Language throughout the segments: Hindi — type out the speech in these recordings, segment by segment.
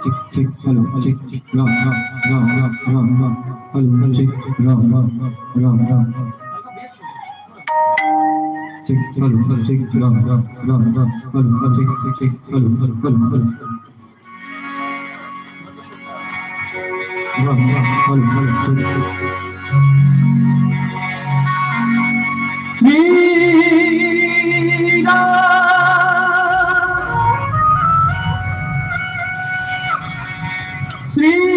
Chick chick hello chick chick ram ram ram ram ram ram hello chick ram ram ram ram chick hello chick ram ram ram ram hello chick chick hello hello ram ram hello chick Shri Shri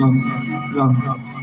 Ram Ram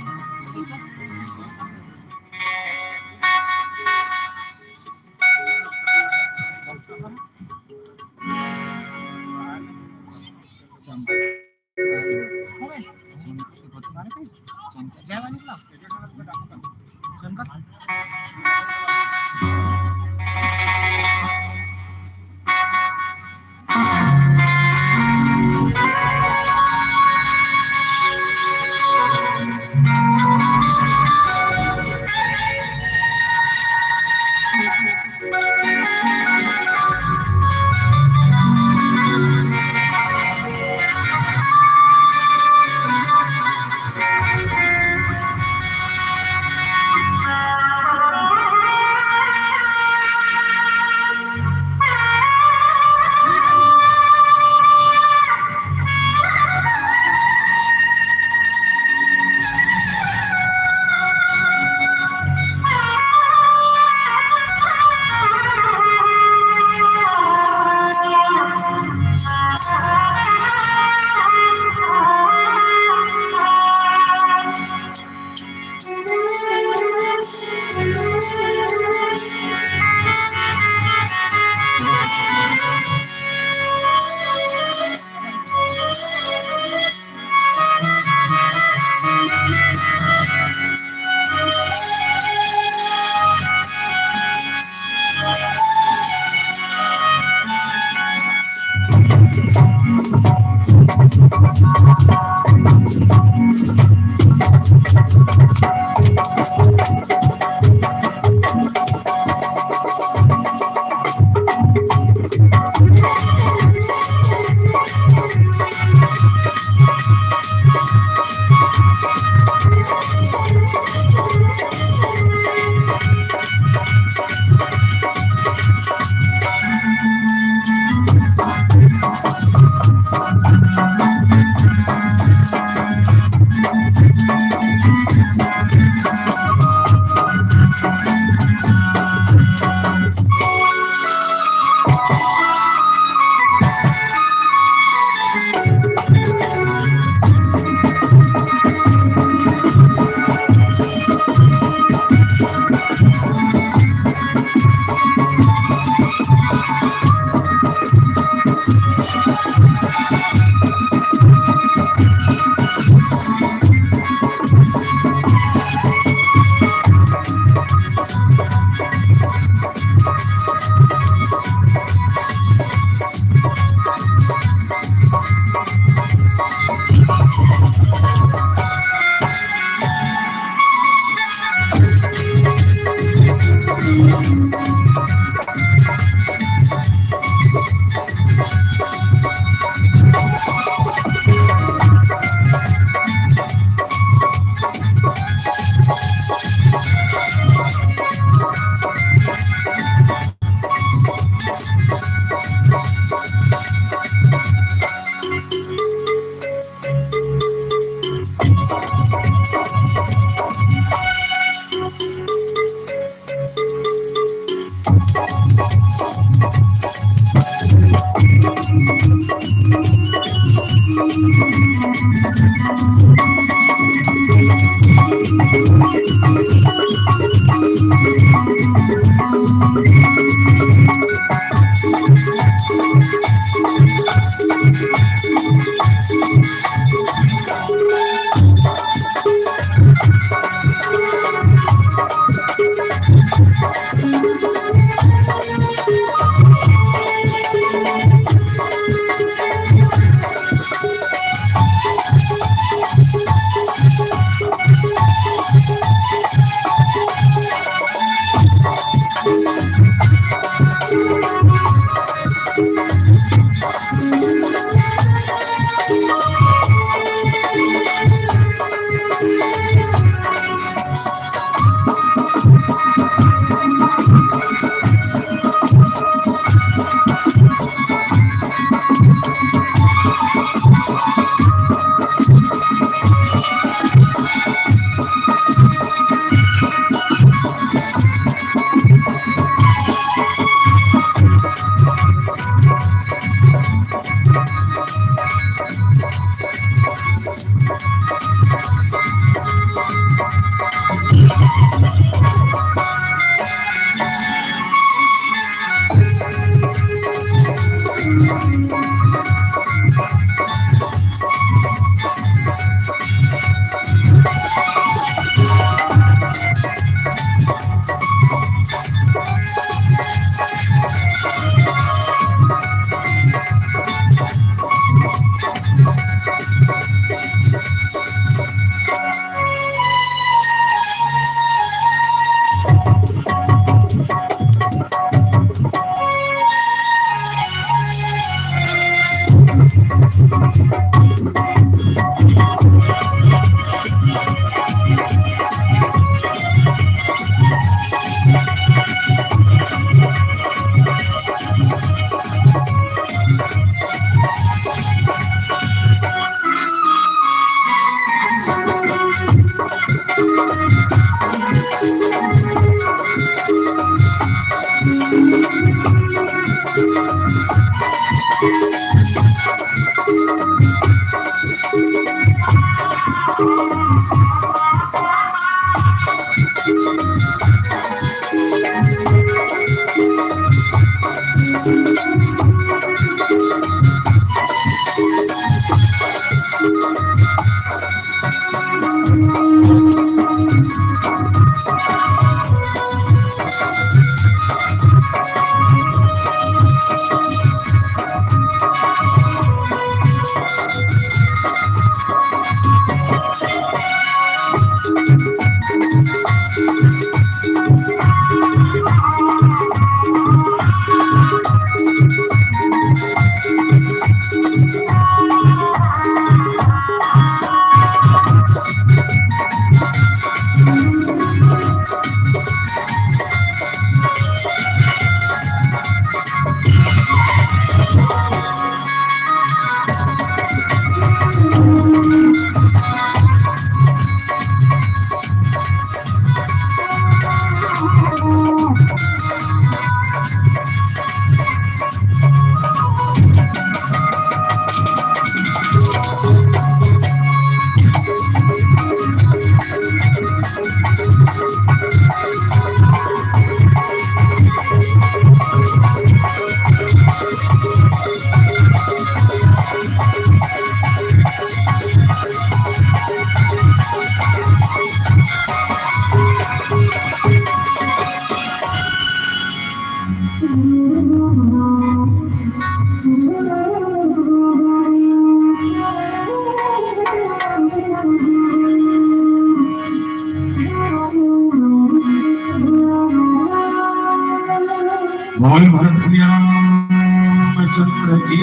बोल भरत रामचंद्र की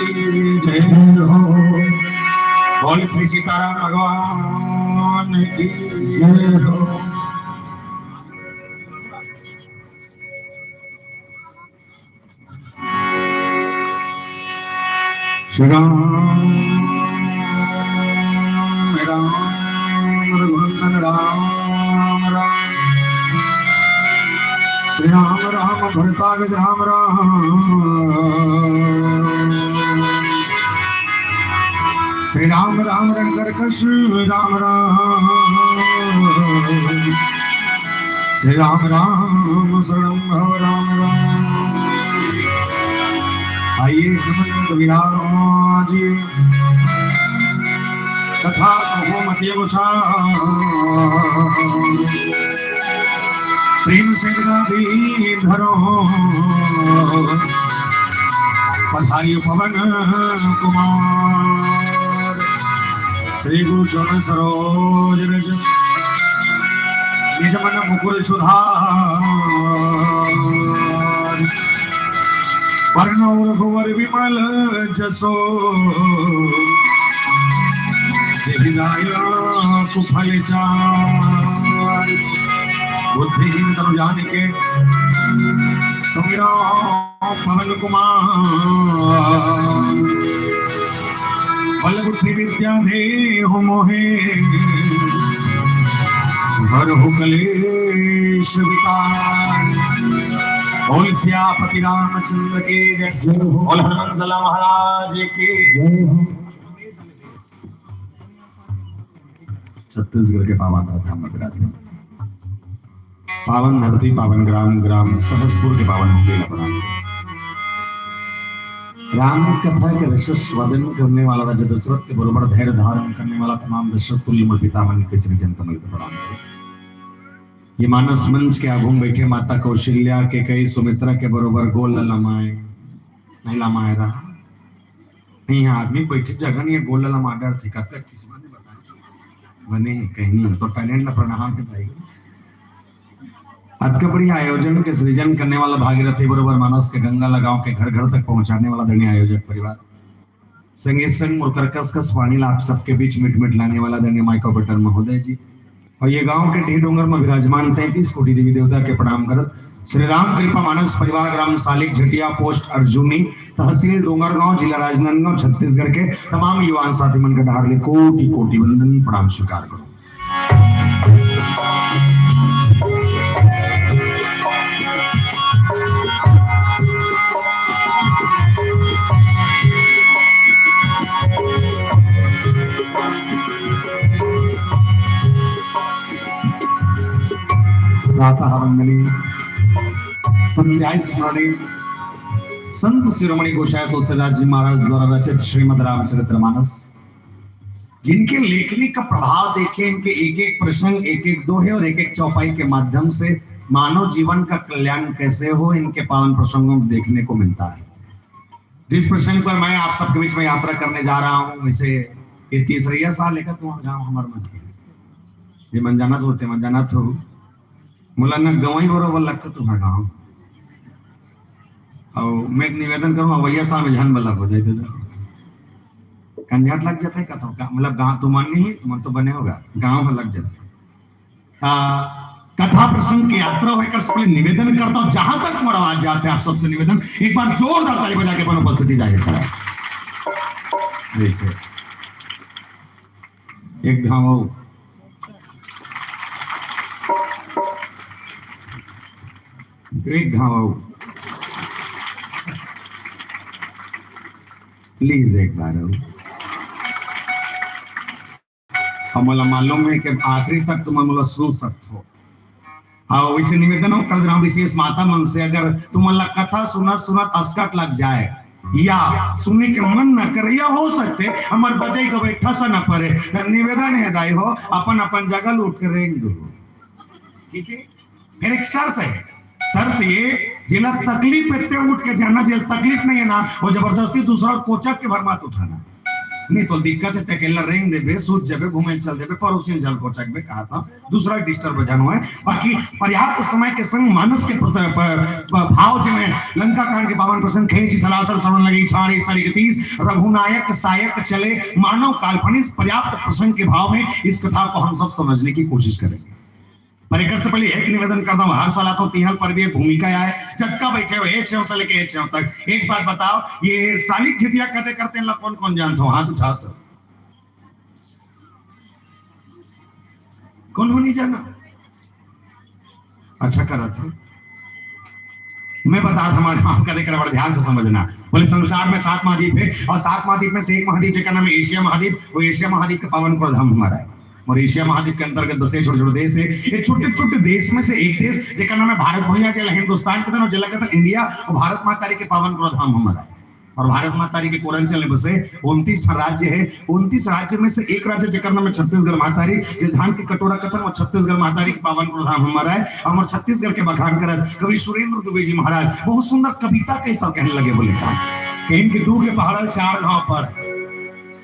जय हो। बोल श्री सीताराम भगवान की जय हो। श्री राम राम रघुनंदन राम राम श्री राम राम भरतागज राम राम श्री राम राम रणकर्कश राम राम श्री राम राम शरणं भव राम राम। आइए विराज कथा कहो मध्य प्रेम से धरो पधारियो पवन कुमार श्री गुरु चरण सरोज रज निज मन मुकुर सुधार वर्णो रघुवर विमल जसो कुफल चार बुद्धिहीन तनु जानिके सुमिरो पवन कुमार बल बुद्धि विद्या देहु मोहे हरहु कलेश विकार। बोल सियापति रामचंद्र की जय। बोल हनुमान महाराज की जय। छत्तीसगढ़ के पावन धाम मद्रास में पावन धरती पावन ग्राम ग्राम सहसपुर के पावन राम कथा के रसस्वादन करने वाला राजा दशरथ के बरोबर धैर्य धारण करने वाला तमाम दशरथ तुल्य मूल पितामह के श्री जन कमल को प्रणाम करें। ये मानस मंच के आगू बैठे माता कौशल्या के कई सुमित्रा के बरोबर गोल लमाए नहीं लमाए रहा नहीं आदमी बैठे जगह नहीं गोल लमा डर थे कब तक किसी बात बताए बने कहीं तो टैलेंट ला प्रणाम के भाई अतकबड़ी आयोजन के सृजन करने वाला भागीरथी बरोबर मानस के गंगा लगाओ के घर घर तक पहुंचाने वाला दरणीय आयोजक परिवार संगे संग और कर्कश पानी आप सबके बीच मिट मिट लाने वाला धन्य माइका बटन महोदय जी और ये गांव के ढेर डोंगर में विराजमान 33 कोटि देवी देवता के प्रणाम करत श्री राम कृपा मानस परिवार ग्राम सालिक झटिया पोस्ट अर्जुनी तहसील डोंगरगांव जिला राजनांदगांव छत्तीसगढ़ के तमाम युवा साथी मन के ढारले कोटि कोटि वंदन प्रणाम स्वीकार करो। प्रातः वंदनी संध्या स्मरणी संत शिरोमणि गोसाई तुलसीदास जी महाराज द्वारा रचित श्रीमद् रामचरितमानस जिनके लेखनी का प्रभाव देखे इनके एक एक प्रसंग एक एक दोहे और एक एक चौपाई के माध्यम से मानव जीवन का कल्याण कैसे हो इनके पावन प्रसंगों को देखने को मिलता है। जिस प्रसंग पर मैं आप सबके बीच में यात्रा करने जा रहा हूँ वैसे ये 30 साल लेकर तुम्हारा गाँव हमारे मन ये मंजानत होते मंजानत हो मुला न गवाई बरोबर लगता तुम्हारा गाँव और मैं निवेदन करूँ भैया साल में झन बल्ला हो जाए कंझाट लग जाता है कथा का मतलब गाँव तुम नहीं तुम तो बने होगा गाँव में लग जाता है कथा प्रसंग की यात्रा होकर सबसे निवेदन करता हूँ जहां तक हमारा आवाज जाते हैं आप सबसे निवेदन एक बार जोरदार ताली बजा के अपन उपस्थिति जाहिर करें। एक घाव एक घाव प्लीज एक बार हमारा मालूम है कि आखिरी तक तुम हमारा सुन सकते हो हाँ वैसे निवेदन कर रहा हूँ विशेष माता मन से अगर तुम्हारा कथा सुना सुना अस्कट लग जाए या सुनने के मन न करे या हो सकते हमारे बजाई को बैठा सा न पड़े निवेदन है दाई हो अपन अपन जगह लूट कर रेंग दो ठीक है। फिर एक शर्त ये जिला तकलीफ इतने उठ के जाना जेल तकलीफ नहीं है ना वो जबरदस्ती दूसरा कोचक के भर मत उठाना नहीं तो दिक्कत है तेकेला रेंग देबे सूत जाबे घूमे चल देबे पड़ोसी जल को चकबे कहा था दूसरा डिस्टर्ब जानो है बाकी पर्याप्त समय के संग मानस के भाव जिमें लंका कांड के 52 प्रसंग खेची सलासर श्रवण लगी छाड़ी सड़ी 30 रघुनायक सायक चले मानव काल्पनिक पर्याप्त प्रसंग के भाव में इस कथा को हम सब समझने की कोशिश करेंगे। परिकर से पहले एक निवेदन करता हूँ हर साल तो तिहल पर भी एक भूमिका आए चक्का बैठे हो एक से लेके एक तक एक बात बताओ ये सालिक झिटिया कहते करते हैं कौन कौन जानते हो हाथ उठाओ तो कौन हो नहीं जाना अच्छा करा था मैं बता हमारे गांव का देकर बड़ा ध्यान से समझना बोले संसार में 7 महाद्वीप है और 7 महाद्वीप में से एक महाद्वीप का नाम है एशिया महाद्वीप वो एशिया महाद्वीप का पावन प्रधान हमारा है और एशिया महाद्वीप के अंतर्गत 10 छोटे छोटे देश है ये छोटे छोटे देश में से एक देश जिसका नाम है भारत भूमि चला हिंदुस्तान के और जिला का इंडिया और भारत माता के पावन प्रधान हमारा है और भारत माता के कोरंचल में बसे 29 राज्य है 29 राज्य में से एक राज्य जिसका नाम है छत्तीसगढ़ महातारी जो धान के कटोरा कथन और छत्तीसगढ़ महातारी के पावन प्रधान हमारा है और छत्तीसगढ़ के बखान करत कवि सुरेंद्र दुबे जी महाराज बहुत सुंदर कविता कैसा कहने लगे बोले कहीं के दूर के पहाड़ 4 गांव पर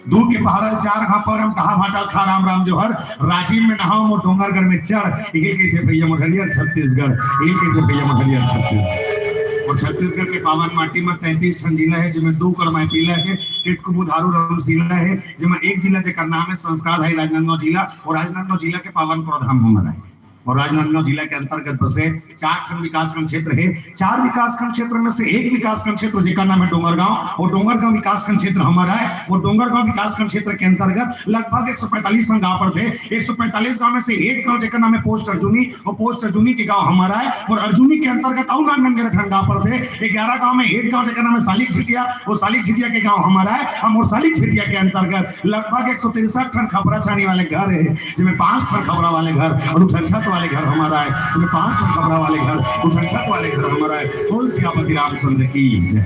दूर के पहाड़ 4 गांव पर हम कहा भाटा खा राम राम जोहर राजीव में नहाओ वो डोंगरगढ़ में चढ़ ये कहते भैया मघलिया छत्तीसगढ़ ये कहते भैया मघलिया छत्तीसगढ़ और छत्तीसगढ़ के पावन माटी में 33 ठन जिला है जिसमें 2 कड़माई जिला है टिटको बुधारू रमसीला है जिसमें एक जिला जेकर नाम है संस्कार है राजनांदगांव जिला और राजनांदगांव जिला के पावन प्रधान हमारा है और राजनांदगांव जिला के अंतर्गत बसे 4 खंड विकासखंड क्षेत्र है 4 विकासखंड क्षेत्र में से एक विकासखंड क्षेत्र जिसका नाम है डोंगरगांव और डोंगरगांव विकासखंड क्षेत्र हमारा है वो डोंगरगांव विकासखंड क्षेत्र के अंतर्गत लगभग 145 टन गांव पर थे 145 गांव में से एक गांव जिसका नाम है पोस्ट अर्जुनी और पोस्ट अर्जुनी के गांव हमारा है और अर्जुनी के अंतर्गत और 99 टन गांव पर थे 11 गांव में एक गांव जिसका नाम है सालिक झिटिया वो सालिक झिटिया के गांव हमारा है हम और सालिक झिटिया के अंतर्गत लगभग 163 टन खबरा छानी वाले घर है जिसमें 5 टन खबरा वाले घर और छत वाले घर हमारा है जिसमें 5 टन खबरा वाले घर छत वाले घर हमारा है बोल सियापति रामचंद्र की जय।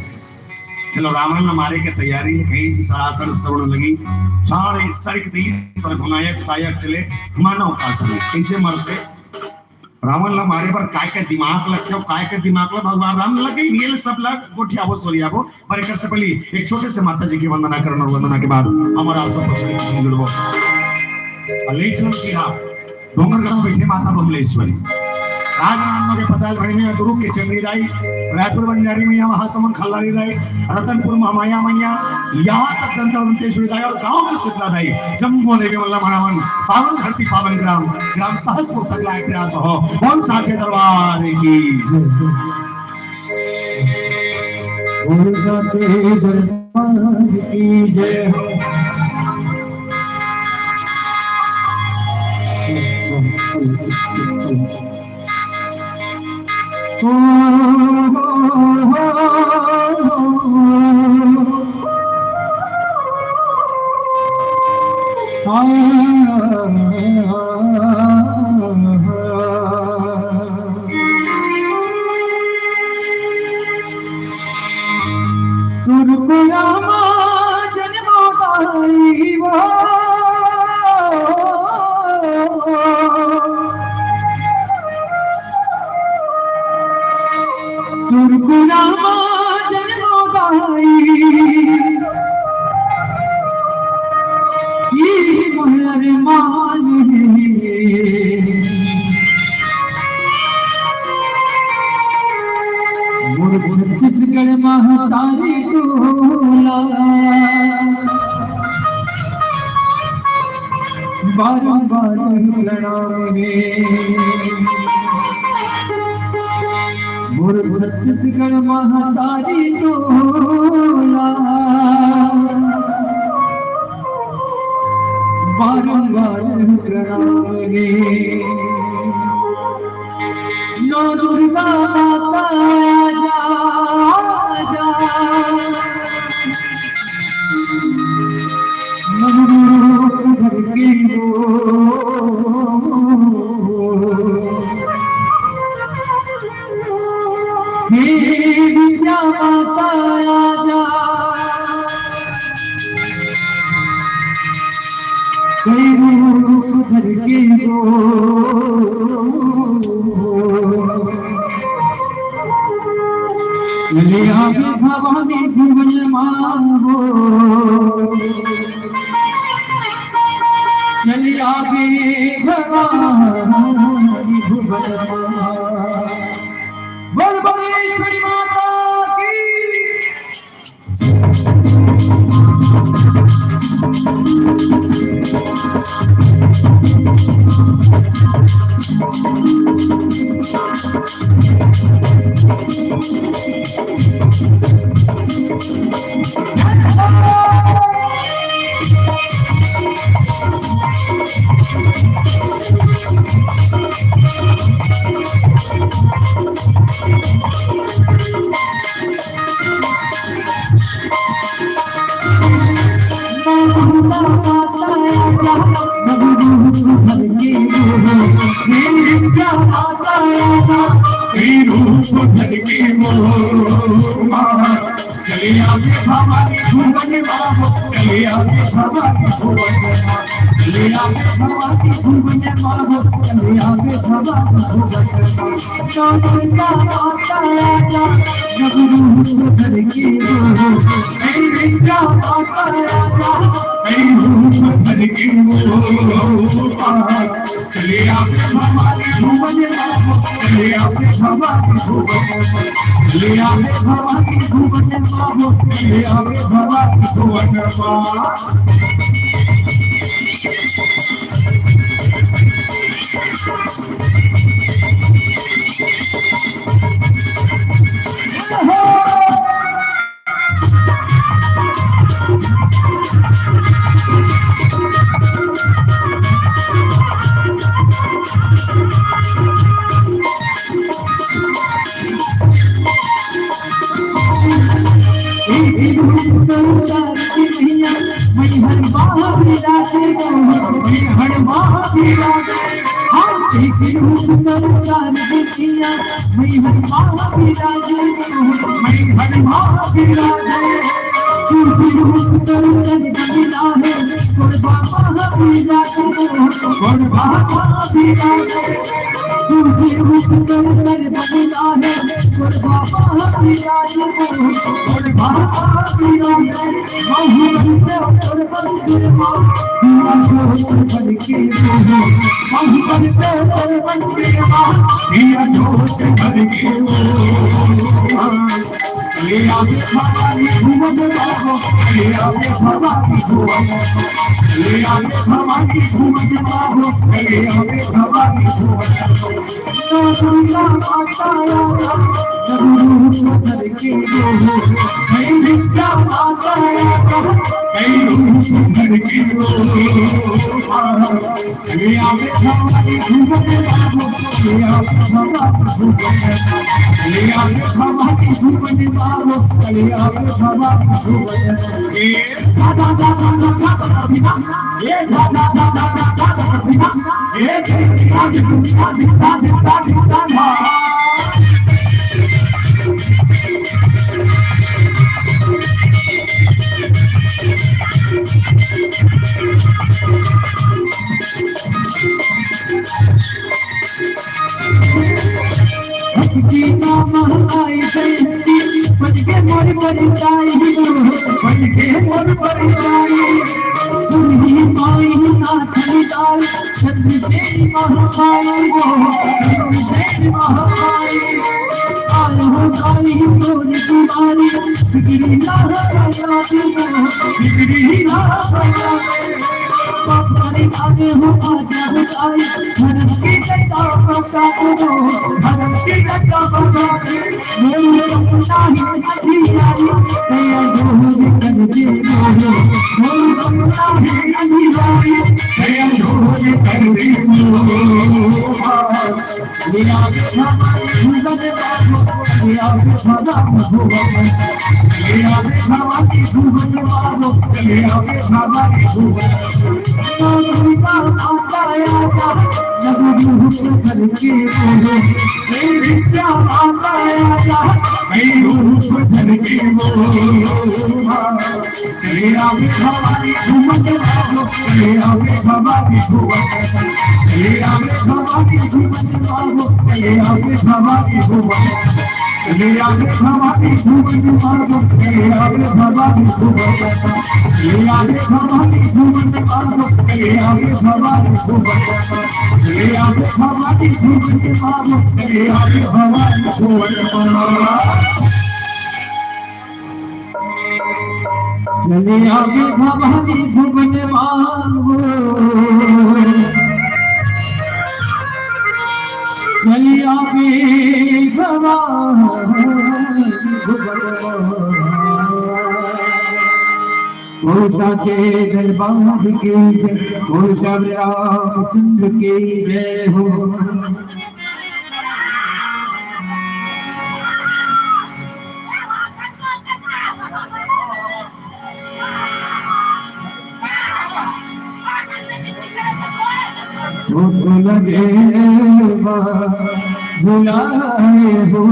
चलो रावण न मारे के तैयारी कहीं से सरासर श्रवण लगी सारे सड़क दी रघुनायक सायक चले मानव का कैसे मरते रावण ला मारे पर काय के दिमाग लगते हो काय के दिमाग ला भगवान राम लगे नील सब लग गोठिया वो सोरिया वो पर एक से पहले एक छोटे से माता जी की वंदना करना और वंदना के बाद हमारा सब प्रसंग जुड़वो अलेचन सीधा डोंगरगांव बैठे माता बमलेश्वरी राजनांदों के पताल भरी में दुर्ग के चंगी दाई, रायपुर बंजारी मैया, महासमुंद खल्लारी दाई, रतनपुर महामाया मैया, यहाँ तक दंतेश्वरी दाई और गांव की शीतला दाई, जम्मू देवी मल्ला महावन, पावन धरती पावन ग्राम, ग्राम सहसपुर तक लायक प्रयास हो, कौन साचे दरबार की जय हो। छत्तीसगढ़ महातारी टोला बारंबार लड़ावे मोर छत्तीसगढ़ महातारी टोला बारंबार लड़ावे नो दुर्गा माता जा घर के हे विद्या माता जा कई रूप घर के चले आगे भवानी भुवन मांगो चले आगे भवानी भुवन बोल बलेश्वरी माता की साचे दरबार की जय हो, सब रामचंद्र की जय हो। लगे झुलाए हो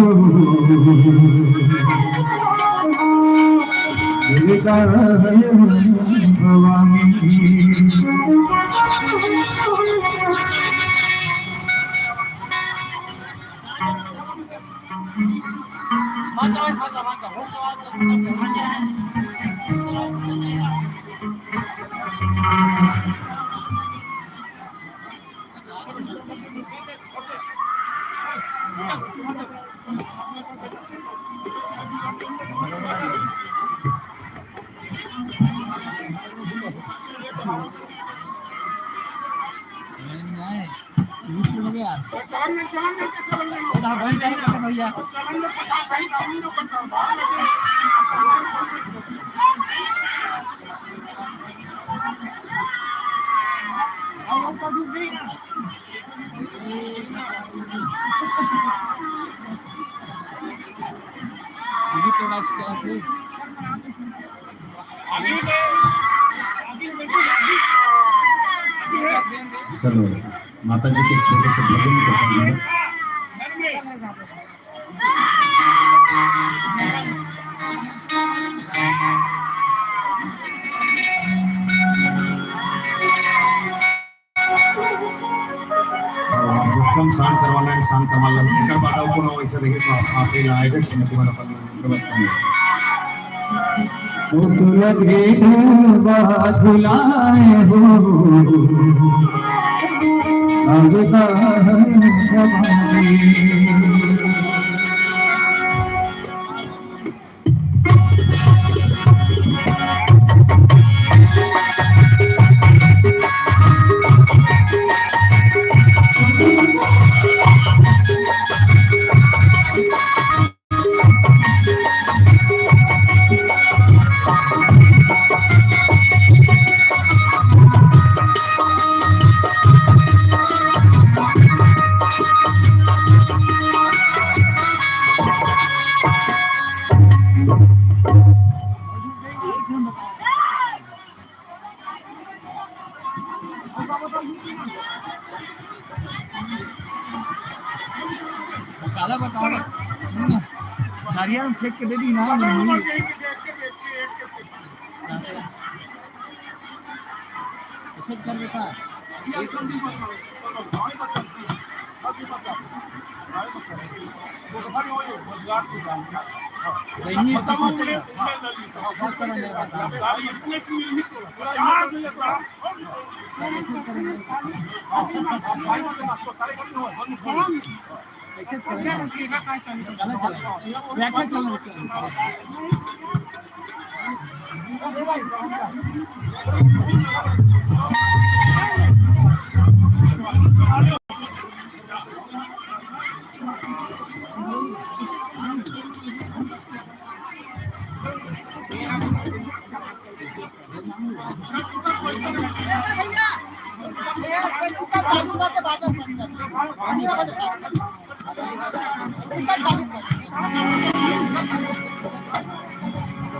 चलो माता जी के छोटे से भजन पसंद है। और जो कम ओम शांत सर्वनारायण शांत मालम कर बाधाओं को न वैसे रही तो आप ही आयोजक समिति में अपन व्यवस्था में लगे बाझुलाए हो काला बताओ नारियल फेंक के दे दी ना ऐसे कर बेटा ये कौन दी बात वो तो भारी होए बदलाव की जान नहीं सब करने गाड़ी इसमें मिल ही तो चार मिले तो ऐसे करेंगे भाई तो तारे करते हो ऐसे करेंगे काय चला व्याख्या चलना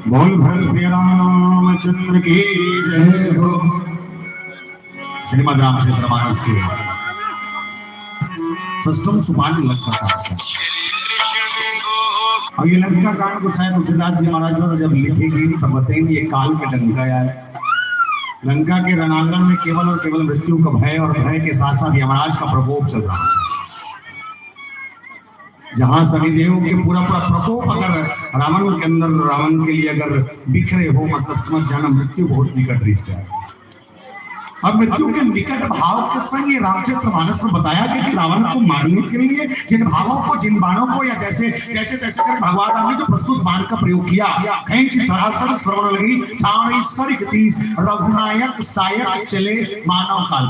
बोल भरत प्रिय रामचंद्र की जय हो। श्रीमद् रामचंद्र मानस के सष्टम सुपान लंका का अब ये लंका कांड को शायद तुलसीदास जी महाराज ने जब लिखेगी तब बताएंगे ये काल के लंका है। लंका के रणांगण में केवल और केवल मृत्यु का भय और भय के साथ साथ यमराज का प्रकोप चल रहा है। जहां सभी देवों के पूरा प्रकोप अगर रावण के अंदर रावण के लिए अगर बिखरे हो मतलब समझ जाना मृत्यु बहुत निकट रिश्ता है। अब मृत्यु के निकट भाव के संग ये रामचरित मानस में बताया गया कि रावण को मारने के लिए जिन भावों को जिन बाणों को या जैसे जैसे तैसे कर भगवान राम ने जो प्रस्तुत बाण का प्रयोग किया खैंच सरासर श्रवण लगी ठाणी सरिक तीस रघुनायक सायक चले मानव काल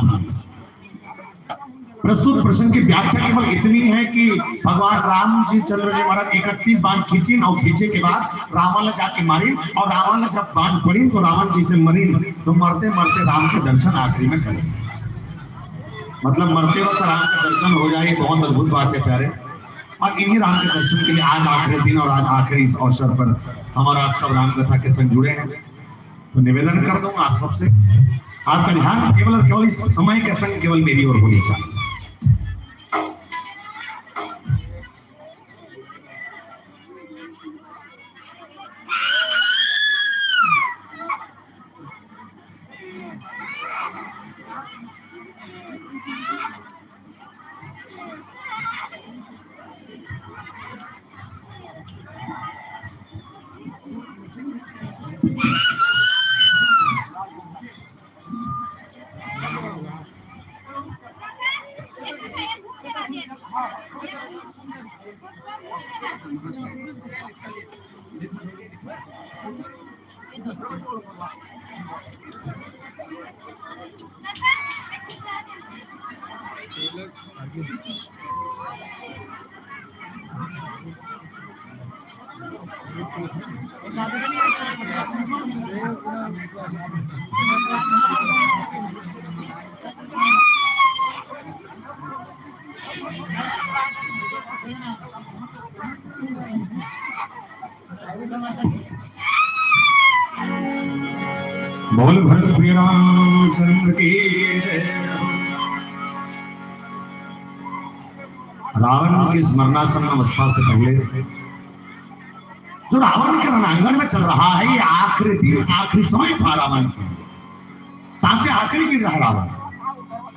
प्रस्तुत प्रसंग की व्याख्या केवल इतनी है कि भगवान राम जी चंद्र जी महाराज 31 बाण खींची और खींचे के बाद रावण जाके मारी और रावण जब बाण पड़ी तो रावण जी से मरी तो मरते मरते राम के दर्शन आखिरी में करें मतलब मरते वक्त राम के दर्शन हो जाए बहुत अद्भुत बात है प्यारे। और इन्हीं राम के दर्शन के लिए आज आखिरी दिन और आज आखिरी इस अवसर पर हमारा आप सब राम कथा के संग जुड़े हैं तो निवेदन कर दूंगा आप सबसे आपका ध्यान केवल और केवल इस समय के संग केवल मेरी ओर होनी चाहिए। बोल भरत प्रिय रामचंद्र की जय। रावण की स्मरणासन अवस्था से पहले जो रावण के रणांगण में चल रहा है ये आखिरी दिन आखिरी समय था रावण की सांसें आखिरी गिर रहा रावण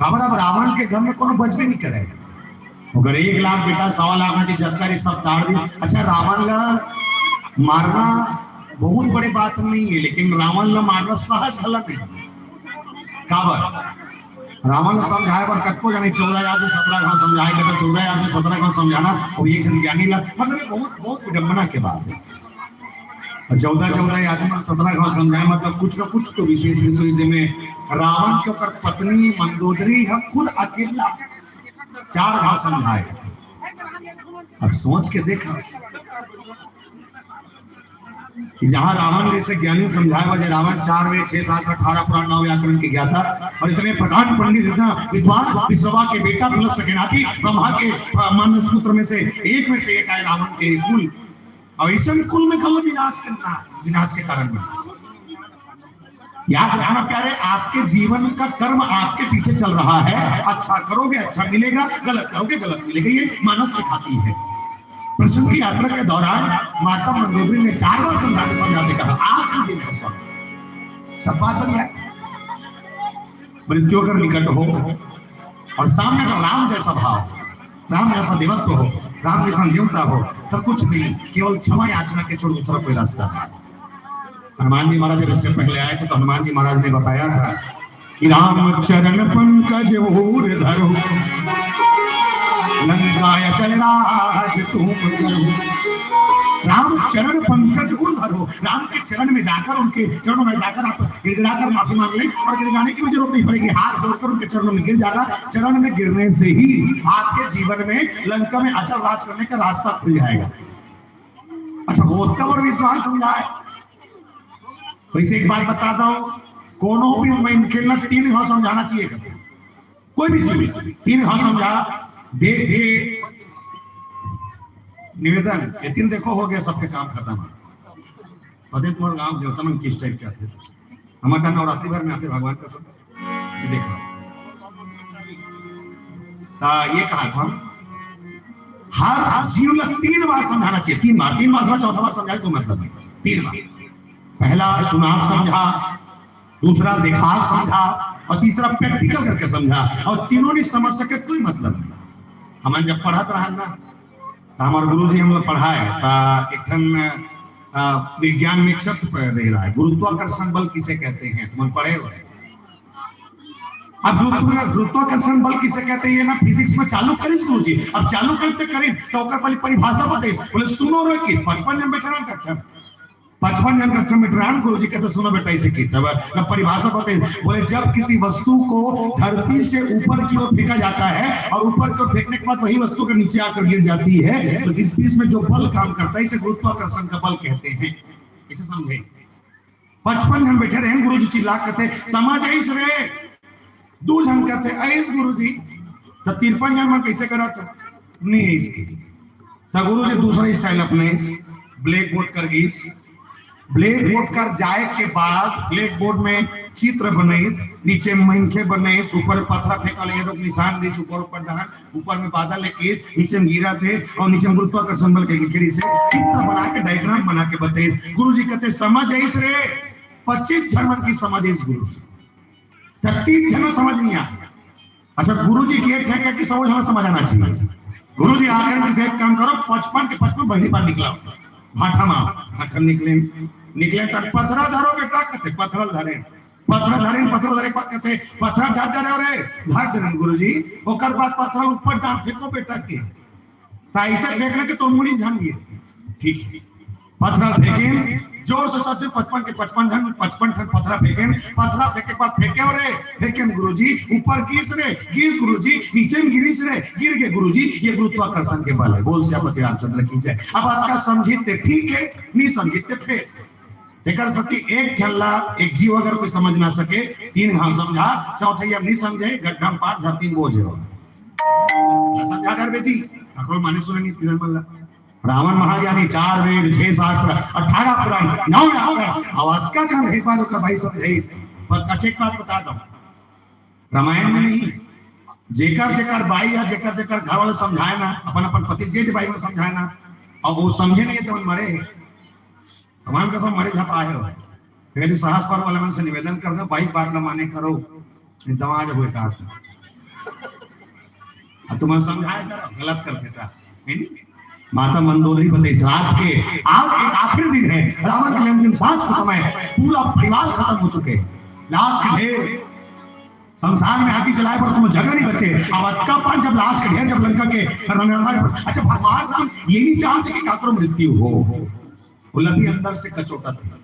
रावण अब रावण के घर में कोनो बच भी नहीं करेगा अगर 1 लाख बेटा 1.25 लाख में जत्तर सब ताड़ दी। अच्छा रावण ला मारना बहुत बड़ी बात नहीं है, लेकिन रावण ला मारना सहज हल नहीं काबर रावण ने समझाए पर कतको जानी 14 आदमी 17 घंटा समझाए के 14 आदमी 17 घंटा समझाना और एक जन ज्ञानी ला मतलब बहुत बहुत विडंबना के बात है। 14 आदमी 17 घंटा समझाए मतलब कुछ ना कुछ तो विशेष विशेष में रावण के ओकर पत्नी मंदोदरी है खुद अकेला 4 घंटा समझाए। अब सोच के देखा कि जहां रावण जैसे ज्ञानी समझाया वजह रावण 4 वेद 6 7 18 पुराण 9 व्याकरण के ज्ञाता और इतने प्रधान पंडित इतना विद्वान विश्ववा के बेटा प्लस सकेनाथी ब्रह्मा के मानस पुत्र में से एक आए रावण के कुल और इस कुल में कल विनाश करना विनाश के कारण विनाश। याद रखना प्यारे आपके जीवन का कर्म आपके पीछे चल रहा है। अच्छा करोगे अच्छा मिलेगा, गलत करोगे गलत मिलेगा, ये मानस सिखाती है। प्रश्न की यात्रा के दौरान माता मंदोदरी ने 4 बार समझाते कहा आखिरी दिन का सब बात बन जाए मृत्यु अगर निकट हो और सामने का राम जैसा भाव, राम जैसा देवत्व हो, राम जैसा देवता हो तो कुछ नहीं, केवल क्षमा याचना के छोड़ दूसरा कोई रास्ता नहीं। हनुमान जी महाराज जब इससे पहले आए थे तो हनुमान जी महाराज ने बताया था कि राम चरण पंकज ओर धरो लंकाय चलराज तुम राम चरण पंकज ओर धरो। राम के चरण में जाकर उनके चरणों में जाकर आप गिड़गिड़ाकर माफी मांग लें और गिड़गिड़ाने की भी जरूरत नहीं पड़ेगी, हाथ जोड़कर उनके चरणों में गिर जाना। चरण में गिरने से ही आपके जीवन में लंका में अचल राज करने का रास्ता खुल जाएगा। अच्छा बहुत और विद्वान समझा है। वैसे एक बात बताता हूं, कोनो भी मैं खेलना 3 घाव समझाना चाहिए, कोई भी चीज 3 घाव समझा दे निवेदन ये 3 देखो हो गया, सबके काम खत्म। पते तुम्हारे गांव देवता में किस टाइप के आते थे, हमारा नवरात्रि भर में आते भगवान का सब देखा था। ये कहा था हर जीव ला 3 बार समझाना चाहिए, 3 बार 3 बार चौथा बार समझाए तो मतलब नहीं, 3 बार। पहला सुनाग समझा, दूसरा देखाग समझा और तीसरा प्रैक्टिकल करके समझा और तीनों नहीं समझ सके कोई मतलब नहीं। हम जब पढ़त रहा ना तो हमारे गुरुजी हम लोग पढ़ाए एक विज्ञान में एक शब्द रह रहा है गुरुत्वाकर्षण बल किसे कहते हैं, तुम पढ़े हो। अब गुरुत्वाकर्षण बल किसे कहते हैं ना फिजिक्स में चालू करी गुरुजी, अब चालू करते करी तो परिभाषा बताइए। बोले सुनो रो किस 55 जन बैठा कक्षा 55 जन कक्षा में ट्रांस गुरुजी कहते सुनो बेटा इसे की तब परिभाषा बताइए। बोले जब किसी वस्तु को धरती से ऊपर की ओर फेंका जाता है और ऊपर की ओर फेंकने के बाद वही वस्तु के नीचे आकर गिर जाती है तो जिस बीच में जो बल काम करता है इसे गुरुत्वाकर्षण का बल कहते हैं। इसे समझे। 55 जन बैठे रहे गुरुजी चिल्ला कहते समझ ऐस रे 2 जन कहते ऐस गुरुजी तो 53 जन में कैसे करा नहीं इसकी तो गुरुजी दूसरा स्टाइल अपने ब्लैक बोर्ड कर गई। ब्लैक बोर्ड कर जाए के बाद ब्लैक बोर्ड में चित्र बने, नीचे मंखे बने, ऊपर पत्थर फेंका लगे तो निशान दे ऊपर ऊपर जहां ऊपर में बादल लेके नीचे गिरा थे और नीचे गुरुत्वाकर्षण बल के खिड़ी से चित्र बना के डायग्राम बना के बताए। गुरुजी कहते समझ आइस रे 25 जन की समझ आइस गुरु 30 जन समझ नहीं आ। अच्छा गुरुजी की एक है कि समझ आना चाहिए। गुरुजी आकर किसी एक काम करो 55 के 55 बहनी बार निकला भाठा निकले तक पथरा धरो बेटा कहते पथरा धरे कहते पथरा ढाट डरे रे ढाट डरे गुरुजी ओकर बाद पथरा ऊपर डाल फेंको बेटा के ऐसे फेंकने के तो मुड़ी झान गए। ठीक पथरा फेंके जोर से सबसे 55 के 55 जन 55 टन पथरा फेंके के बाद फेंके गुरुजी ऊपर गिस गुरुजी नीचे में गिरीस रे गिर गए गुरुजी। ये गुरुत्वाकर्षण के बल है। बोल श्यामती रामचंद्र की जय। अब आपका समझिते ठीक है नहीं समझिते फिर देखकर सती एक झल्ला एक जीव अगर कोई समझ ना सके 3 घाव समझा चौथाई नहीं समझे गड्ढा पाठ धरती बोझ समझा डर बेटी अकड़ो माने सुने नहीं 3 मल्ला रावण महाज्ञानी 4 वेद 6 शास्त्र 18 पुराण 9 व्याकरण आवाज का काम एक बात का भाई समझे। अच्छे बात बता दो रामायण में नहीं जेकर भाई या जेकर घर वाले समझाए ना अपन पति जे भाई में समझाए ना और वो समझे नहीं तो मरे भगवान का सब मरे झप आए हो। यदि साहस पर वाले मन से निवेदन कर दो भाई बात न माने करो दवाज हुए का तुम्हें समझाया करो, गलत कर देता नहीं। माता मंदोदरी पते इस रात के आज एक आखिरी दिन है, रावण के अंतिम सांस के समय पूरा परिवार खत्म हो चुके हैं, लाश के ढेर संसार में आगे जलाए पर तुम्हें जगह नहीं बचे। अब अक्का पान जब लाश के ढेर जब लंका के अच्छा भगवान राम ये नहीं चाहते कि काकरो मृत्यु हो, वो लभी अंदर से कचोटा थे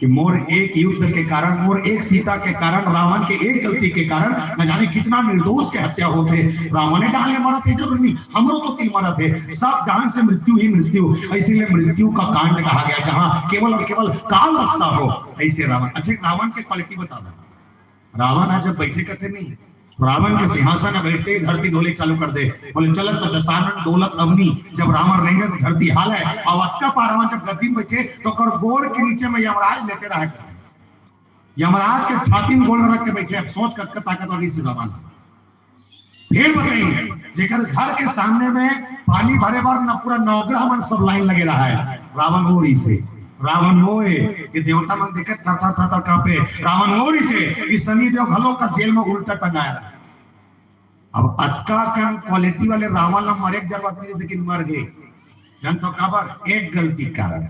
कि मोर एक युद्ध के कारण, मोर एक सीता के कारण, रावण के एक गलती के कारण न जाने कितना निर्दोष के हत्या होते। रावण ने डाले मरा थे जरूर नहीं, हमरो तो तिल मरा थे, सब जान से मृत्यु ही मृत्यु, इसीलिए मृत्यु का कांड कहा गया जहां केवल और केवल काल बसता हो ऐसे रावण। अच्छा रावण के क्वालिटी बता दो, रावण आज जब बैठे करते नहीं, रावण के सिंहासन में बैठते ही धरती डोले चालू कर दे, बोले चलत तो दशानन डोलत अवनी। जब रावण रहेंगे तो धरती हाल है, और अक्का पारावान जब गद्दी में बैठे तो कर गोड़ के नीचे में यमराज लेटे रहा करते, यमराज के छाती में गोड़ रख के बैठे। अब सोच कर ताकतवर से रावण फिर बताइए जेकर घर के सामने में पानी भरे बार न पूरा नवग्रह मन सब लाइन लगे रहा है, रावण ओरी से रावण होए ये देवता मन देखे थर थर थर थर कांपे, रावण ओरी से कि शनि देव घलो का जेल में उल्टा टंगाया। अब अक्का का क्वालिटी वाले रावण ना मरे जरूरत नहीं, लेकिन मर गए जनता काबर एक गलती कारण।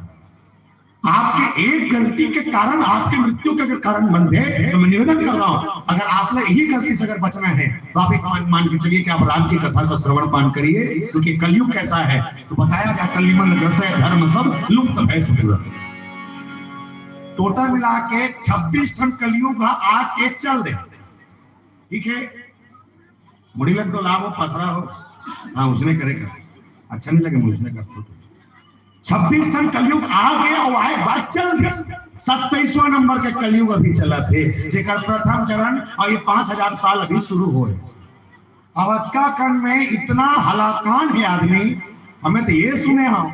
आपके एक गलती के कारण आपके मृत्यु के अगर कारण बन गए तो मैं निवेदन कर रहा हूं, अगर आपने यही गलती से अगर बचना है तो आप एक मान के चलिए कि आप राम की कथा का श्रवण पान करिए, क्योंकि कलयुग कैसा है तो बताया गया, कलिमल ग्रसय धर्म सब लुप्त भय सब। टोटल मिला के 26 टन कलयुग आग एक चल दे, ठीक है, मुड़ी लग तो लाभ हो पथरा हो, हाँ उसने करेगा, अच्छा नहीं लगे मुझने करते। 26 टन कलयुग आ गया और आए बात चल गया। 27वां नंबर के कलयुग अभी चला थे, जेकर प्रथम चरण और ये 5000 साल अभी शुरू हो रहे। अवधका कण में इतना हलाकान है आदमी, हमें तो ये सुने हम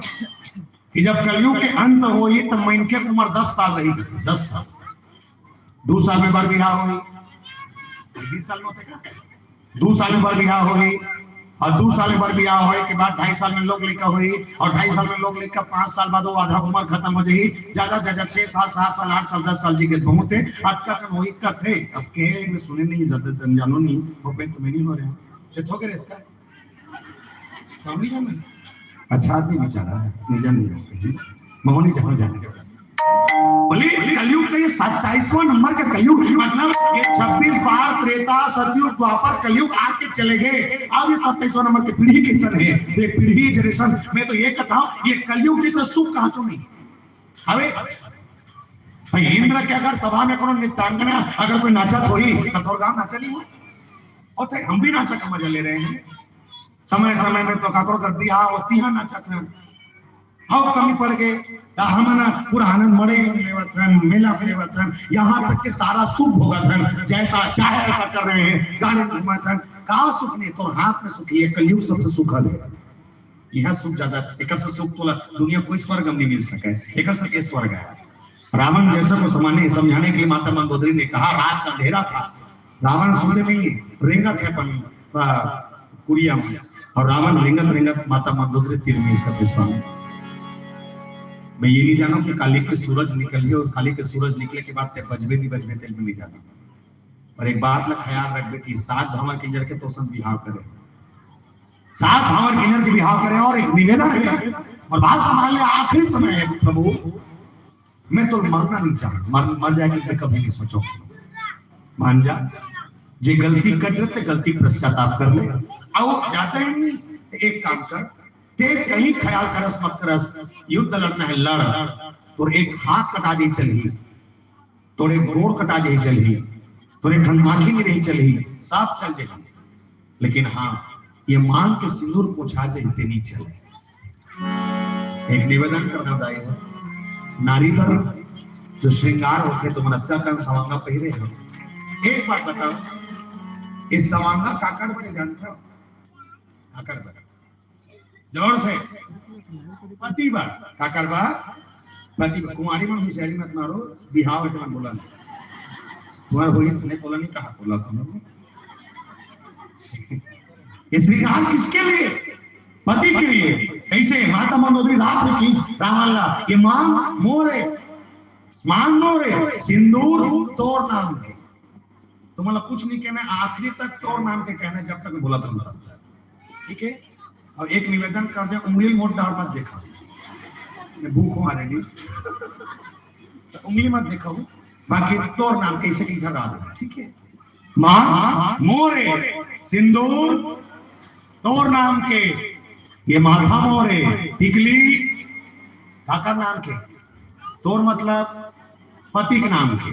कि जब कलयुग के अंत होई तो मैनके उम्र 10 साल रही, 10 साल, 2 साल में बर बिहार हुई, 20 साल में होते क्या, 2 साल में बर बिहार हुई, और 2 साल में बर बिहार होने के बाद 2.5 साल में लोग लिखा हुई, और 2.5 साल में लोग लिखा 5 साल बाद वो आधा उम्र खत्म हो जाएगी, ज्यादा ज्यादा 6 साल 7 साल 8 साल 10 साल जी के बहुत थे। अटका कर वही का थे, अब के में सुने नहीं जाते जानो नहीं वो पे तो नहीं हो रहे हैं ये ठोके इसका काम नहीं जाने। अच्छा आदमी बेचारा है नहीं जाने महोनी जहां जाने बोले कलयुग का ये 27वां नंबर का कलयुग, मतलब ये 26 बार त्रेता सतयुग द्वापर कलयुग आके चले गए। अब ये 27वां नंबर की पीढ़ी कैसन है, ये पीढ़ी जनरेशन में तो ये कहता हूं ये कलयुग जैसे सुख कहां चो नहीं हवे भाई। इंद्र के अगर सभा में कोनो नृत्यांगना अगर कोई नाचत होई तो तोर गांव नाचा नहीं हो, और हम भी नाचा का मजा ले रहे हैं। समय समय में तो काकरो कर दिया होती है नाचा का हाउ कमी पड़ गए, हमारा पूरा आनंद मड़े लेवतन मेला लेवतन, यहाँ तक कि सारा सुख होगा थन, जैसा चाहे ऐसा कर रहे हैं, गाने घुमाथन, कहाँ सुख नहीं तो हाथ में सुख है। कलयुग सबसे सुखद है, यह सुख ज्यादा एक सुख तो दुनिया कोई स्वर्ग नहीं मिल सके, एक से स्वर्ग है। रावण जैसा को समझाने के लिए माता मंदोदरी ने कहा, रात का अंधेरा था, रावण सोते नहीं रेंगा थे अपन कुड़िया में, और रावण रेंगत रेंगत माता मंदोदरी तीर में इसका स्वामी। मैं ये नहीं जाना कि काली के सूरज निकलिए और काली के सूरज निकले के बाद बजबे तेल में नहीं जाना, और एक बात ला ख्याल रखबे कि 7 भावर किंजर के तो सब बिहाव करे, 7 भावर किंजर के बिहाव करे। और एक निवेदन है और बात हमारे लिए आखिरी समय है, प्रभु मैं तो मरना नहीं चाहता, मर जाएगी तो कभी नहीं सोचो, मान जा जे गलती कर रहे थे गलती पश्चाताप कर ले, और जाता है नहीं एक काम कर ते कहीं ख्याल करस मत करस, युद्ध लड़ना है लड़, तो एक हाथ कटा जाए चली, तोरे गोड़ कटा जाए चली, तोरे आंखें नहीं रही चली, सब चल जाए, लेकिन हाँ ये मांग के सिंदूर पोछा जाए नहीं चले। एक निवेदन करना दाई है, नारी पर जो श्रृंगार होते तो मनत्ता का सवांगा पहरे हो। एक बात बताओ, इस सवांगा काकर बने जानता, काकर बने जोर से पति बा काकर बा पति बा, कुमारी में होशियारी मत मारो, बिहाव है तुम बोला तुम्हारा होई तूने बोला नहीं कहा बोला तुमने। ये श्रृंगार किसके लिए, पति के लिए। कैसे माता मंदोदरी रात में की रावण ये मांग मोरे मांग मोरे सिंदूर तोर नाम के, तुम्हारा कुछ नहीं कहना, आखिरी तक तोर नाम के कहना, जब तक बोला तुम ठीक है। और एक निवेदन कर दे, उंगली मोट डाल मत देखा, भूख मारेगी तो उंगली मत देखो। बाकी तोर नाम कैसे कैसे रहा, ठीक है। मां मोरे सिंदूर तोर नाम के, ये माथा मोरे टिकली काका नाम के, तोर मतलब पति के नाम के,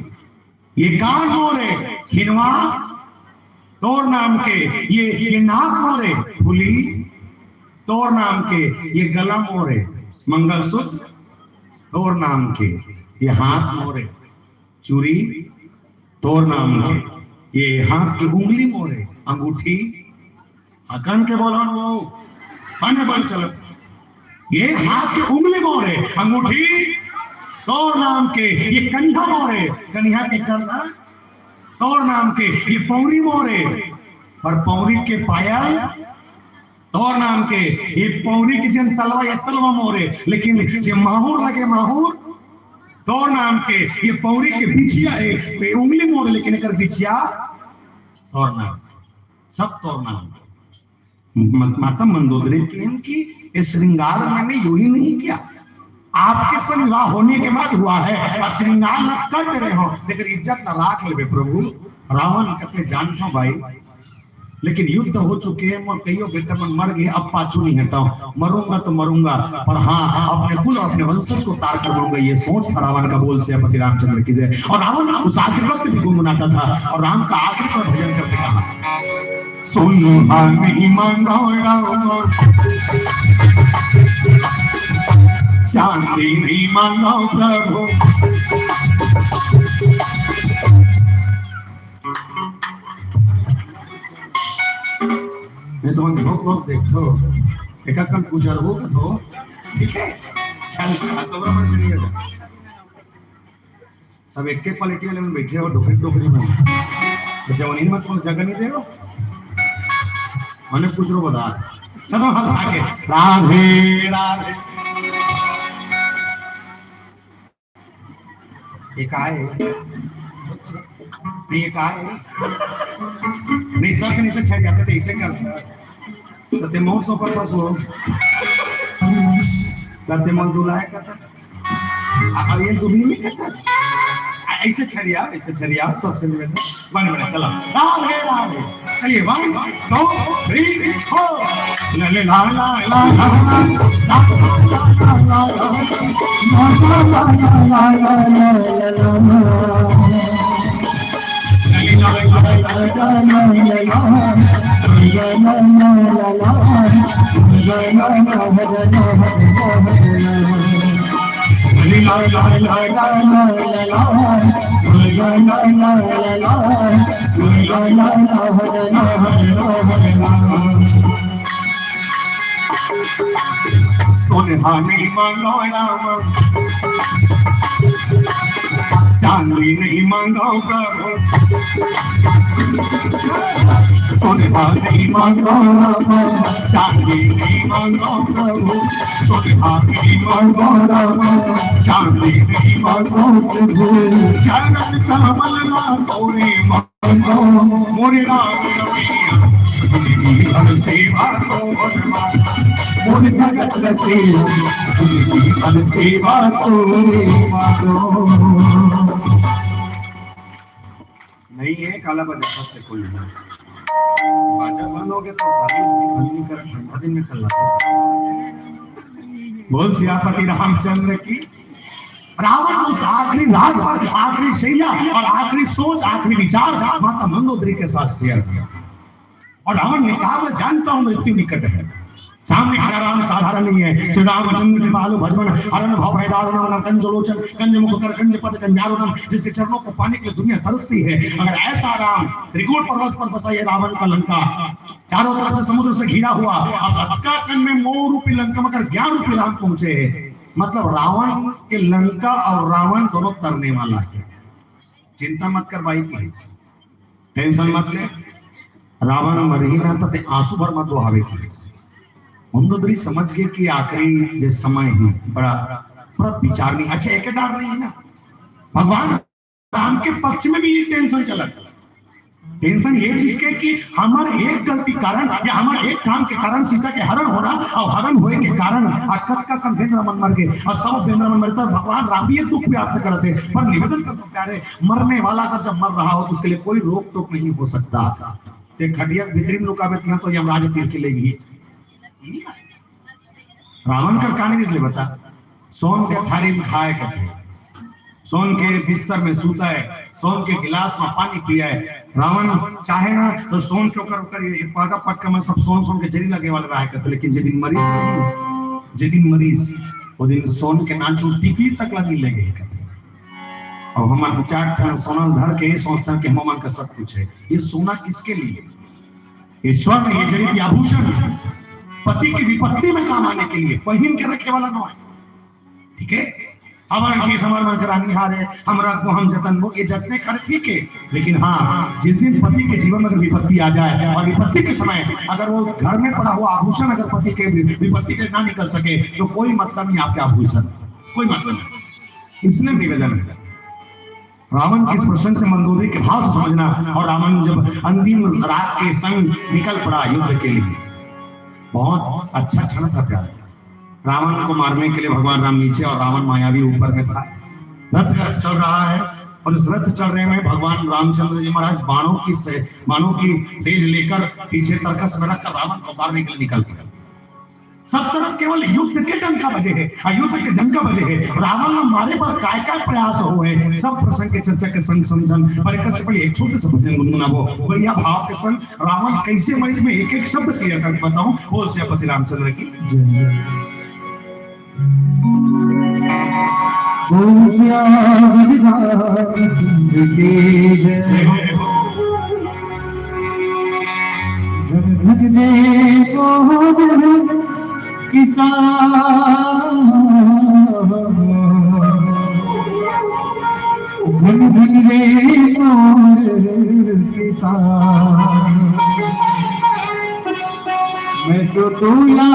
ये कान मोरे हिनवा तोर नाम के, ये नाक मोरे फुली तोर नाम के, ये गला मोरे मंगलसूत्र तोर नाम के, ये हाथ मोरे चूड़ी तोर नाम के, ये हाथ की उंगली मोरे अंगूठी अकन के बोलो वो पाने बन चलो, ये हाथ की उंगली मोरे अंगूठी तोर नाम के, ये कन्हा मोरे कन्हा के करना तोर नाम के, ये पौरी मोरे और पौरी के पायल तोर नाम के, ये पौरी की जन तलवा या तलवा मोरे, लेकिन जो माहौर लगे माहौर तोर नाम के, ये पौरी के बिछिया है उंगली मोरे, लेकिन एक बिछिया तोर नाम, सब तोर नाम। माता मंदोदरी की इनकी श्रृंगार मैंने यूं ही नहीं किया, आपके संग विवाह होने के बाद हुआ है, और श्रृंगार न कर रहे हो, लेकिन इज्जत न राख ले प्रभु। रावण कतले जान छो भाई, लेकिन युद्ध हो चुके हैं और कईयों बेटा मन मर गए, अब पाछू नहीं हटाओ, मरूंगा तो मरूंगा, पर हाँ अपने कुल और अपने वंशज को तार कर दूंगा, ये सोच था रावण का। बोल से पति रामचंद्र की जय। और रावण उस आखिरी वक्त भी गुनगुनाता था, और राम का आखिरी समय भजन करते कहा, सुनो नहीं मांगो राम शांति नहीं मांगो प्रभु, मैं तो लोग देखो एक कल गुजर हो तो ठीक है, चल तो बराबर से नहीं है, सब एक के क्वालिटी वाले में बैठे हो डोकरी डोकरी में, तो जवानी में तुम जगह नहीं दे रहे हो, मैंने कुछ रो बता चलो हाथ आगे राधे राधे। एक आए नहीं, एक आए नहीं, सर के नीचे छट जाते थे, इसे करते तो ते मोर सो पचास हो करते मन दुलाए करता, अब ये दुबली नहीं करता, ऐसे छरिया सबसे निवेदन बन बना चला राधे राधे। चलिए 1 2 3 4 ले ला ला ला ला सोनहानी मांगो राम चांदी नहीं मांगो प्रभु, सोनहानी मांगो राम चांदी नहीं मांगो प्रभु, सोनहानी मांगो राम चांदी नहीं मांगो प्रभु, चरण कमल ना तोरे मांगो मोरे राम तुमकी सेवा को मोर जगत रचे, तुमकी सेवा को मारो। नहीं है काला बाजार से कोई नहीं, बाजार बंद हो गया तो ठंडी कर ठंडा दिन में कल बोल सियासती रामचंद्र की। रावण उस आखिरी रात, आखिरी शैया और आखिरी सोच, आखिरी विचार माता मंदोदरी के साथ शेयर किया, और रावण ने कहा मैं जानता हूं मृत्यु निकट है, सामने खड़ा राम साधारण नहीं है, श्री रामचंद्र के बालु भजमन हरण भव भयदारुणम कंजलोचन कंज मुख कर कंज पद कंजारुणम, जिसके चरणों को पाने के लिए दुनिया तरसती है। अगर ऐसा राम त्रिकूट पर्वत पर बसा ये रावण का लंका, चारों तरफ से समुद्र से घिरा हुआ, अब कन में मोह रूपी लंका मगर ज्ञान रूपी राम पहुंचे, मतलब रावण के लंका और रावण दोनों तरने वाला है। चिंता मत कर भाई, प्लीज टेंशन मत ले, रावण मर ही ना तो आंसू भर मत बहावे की। मंदोदरी समझ गए कि आखिरी जो समय है बड़ा विचार नहीं, अच्छा एक डार नहीं है ना, भगवान राम के पक्ष में भी ये टेंशन चला था, टेंशन ये चीज के कि हमारे एक गलती कारण या हमारे एक काम के कारण सीता के हरण होना और हरण होए के कारण कत्का का वेंद्र मन मर गए और सब वेंद्र मन मरता भगवान राम भी दुख व्याप्त करते पर निवेदन करते प्यारे मरने वाला का जब मर रहा हो तो उसके लिए कोई रोक टोक नहीं हो सकता। ते खटिया भितरी में लुका बेतिया तो यमराज तीर के लेगी रावण का कहानी इसलिए बता सोन के थारी में खाए के थे सोन के बिस्तर में सूता है सोन के गिलास में पानी पिया है। रावण चाहे ना तो सोन के ऊपर ये पागा पटका में सब सोन के जरी लगे वाले रहा करते लेकिन जिस दिन मरीज वो दिन सोन के नाचू टिपी तक लगी लगे कहते और हमारे चार सोना धर के सोचता कि हमान का सब कुछ है। ये सोना किसके लिए ईश्वर ने ये जरी आभूषण पति की विपत्ति में काम आने के लिए पहन के रखे वाला ना है। ठीक है हमारे की समर्पण करानी हारे हमरा को हम जतन वो ये जतने कर ठीक है लेकिन हाँ जिस दिन पति के जीवन में अगर विपत्ति आ जाए और विपत्ति के समय अगर वो घर में पड़ा हुआ आभूषण अगर पति के विपत्ति के ना निकल सके तो कोई मतलब नहीं आपके आभूषण कोई मतलब नहीं। इसलिए निवेदन है रावण किस प्रसंग से मंदोदरी के भाव से समझना और रावण जब अंतिम रात के संग निकल पड़ा युद्ध के लिए बहुत अच्छा क्षण था प्यार। रावण को मारने के लिए भगवान राम नीचे और रावण मायावी ऊपर में था। रथ चल रहा है और इस रथ चलने में भगवान रामचंद्र जी महाराज बाणों की तेज लेकर पीछे तर्कस में रखकर रावण को मारने के लिए निकल गए। सब तरफ केवल युद्ध के डंका बजे है युद्ध के डंका बजे है रावण मारे पर काय काय प्रयास हो है सब प्रसंग के चर्चा के संग समझन पर एक से पहले एक छोटे से भजन गुनगुनाबो बढ़िया भाव के संग रावण कैसे मरीज में एक एक शब्द क्लियर कर बताऊं बोल से पति रामचंद्र की मैं तो तोला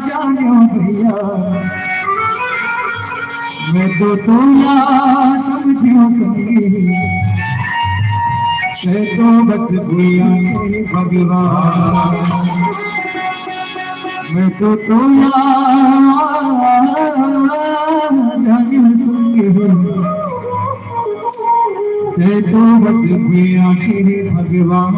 जानो भैया मैं तो तोला समझो सही मैं तो बस भैया भगवान मैं तो तोला जानो सही मैं तो बस भैया भगवान।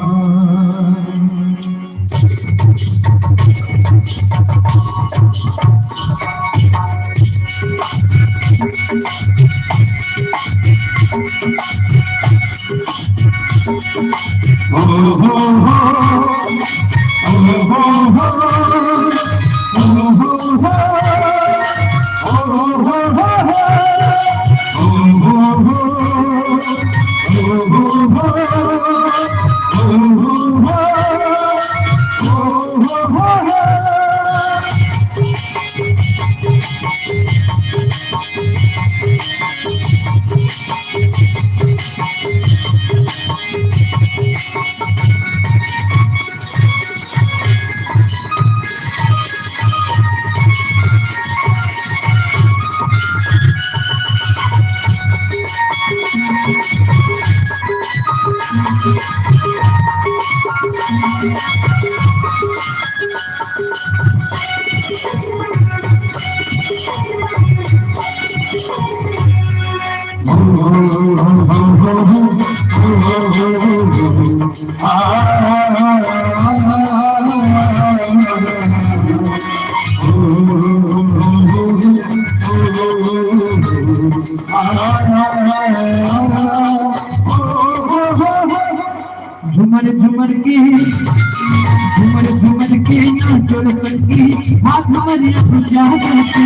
झुमर झुमर के नाचोर सकी हाथ हमारे पूजा करते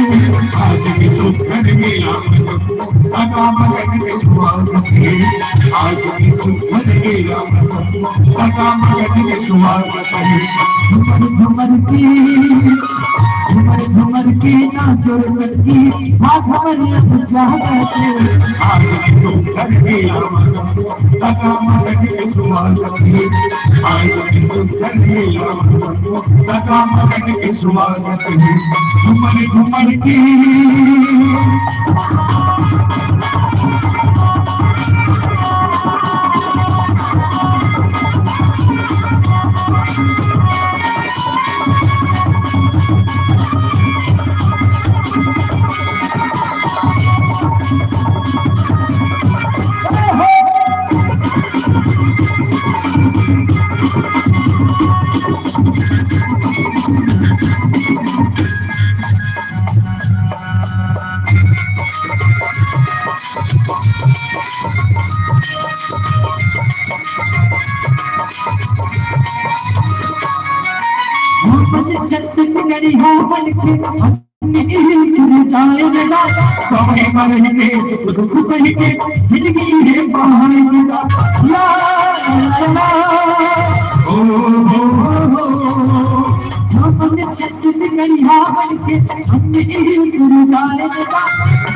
आज की सुखर मेला सगा मगन के सुहाग आज की सुखर मेला सगा मगन के सुहाग झुमर के नाचोर सकी हाथ हमारे पूजा करते आज की सुखर मेला सगा मगन के सुहाग आज की सुखर मेला सगा मगन के स्वागत झुमर झुमर के मोहम्मद छत्तीसगढ़ी हो बनके गिर जाएगा कौन मर के सुख दुख सही के जिंदगी है बहाएगा ला ला ला ओ मोहम्मद छत्तीसगढ़ी हो बनके गिर जाएगा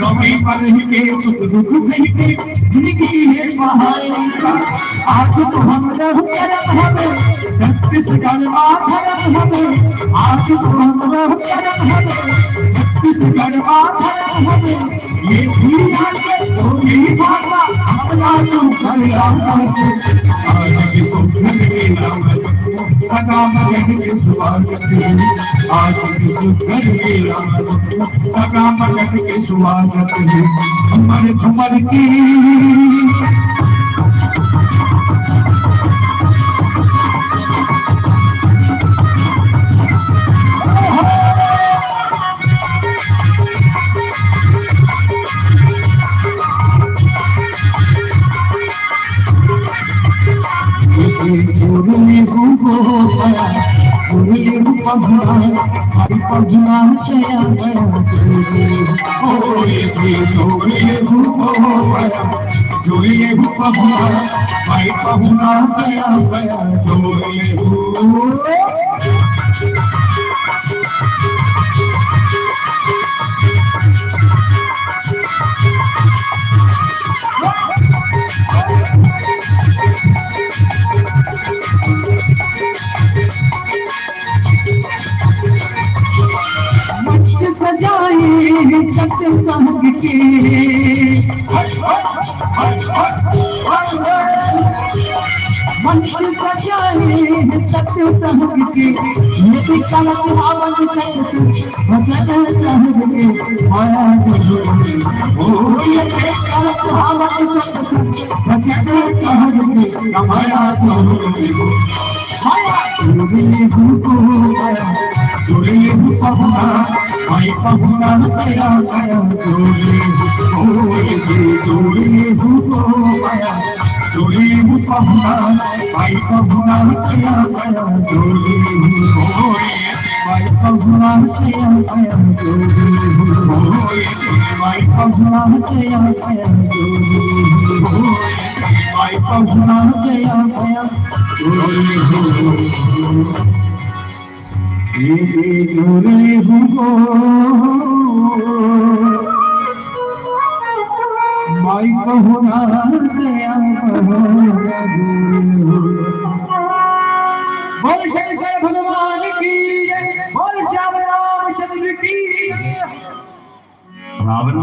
कौन मर के सुख दुख सही के जिंदगी है बहाएगा आज तो हम रहू करम हमें छत्तीसगढ़ आधरम हमें आज तो हम रहू करम हमें छत्तीसगढ़ आधरम हमें ये दुनिया के कोई भाषा अपना सुखल आज की सुखल के नाम सदा मगन के स्वागत आज की सुखल के नाम सदा मगन के स्वागत हमारे झुमर की माई कहुना गया बोल शंकर भगवान की जय, बोल श्याम रामचंद्र की जय। रावण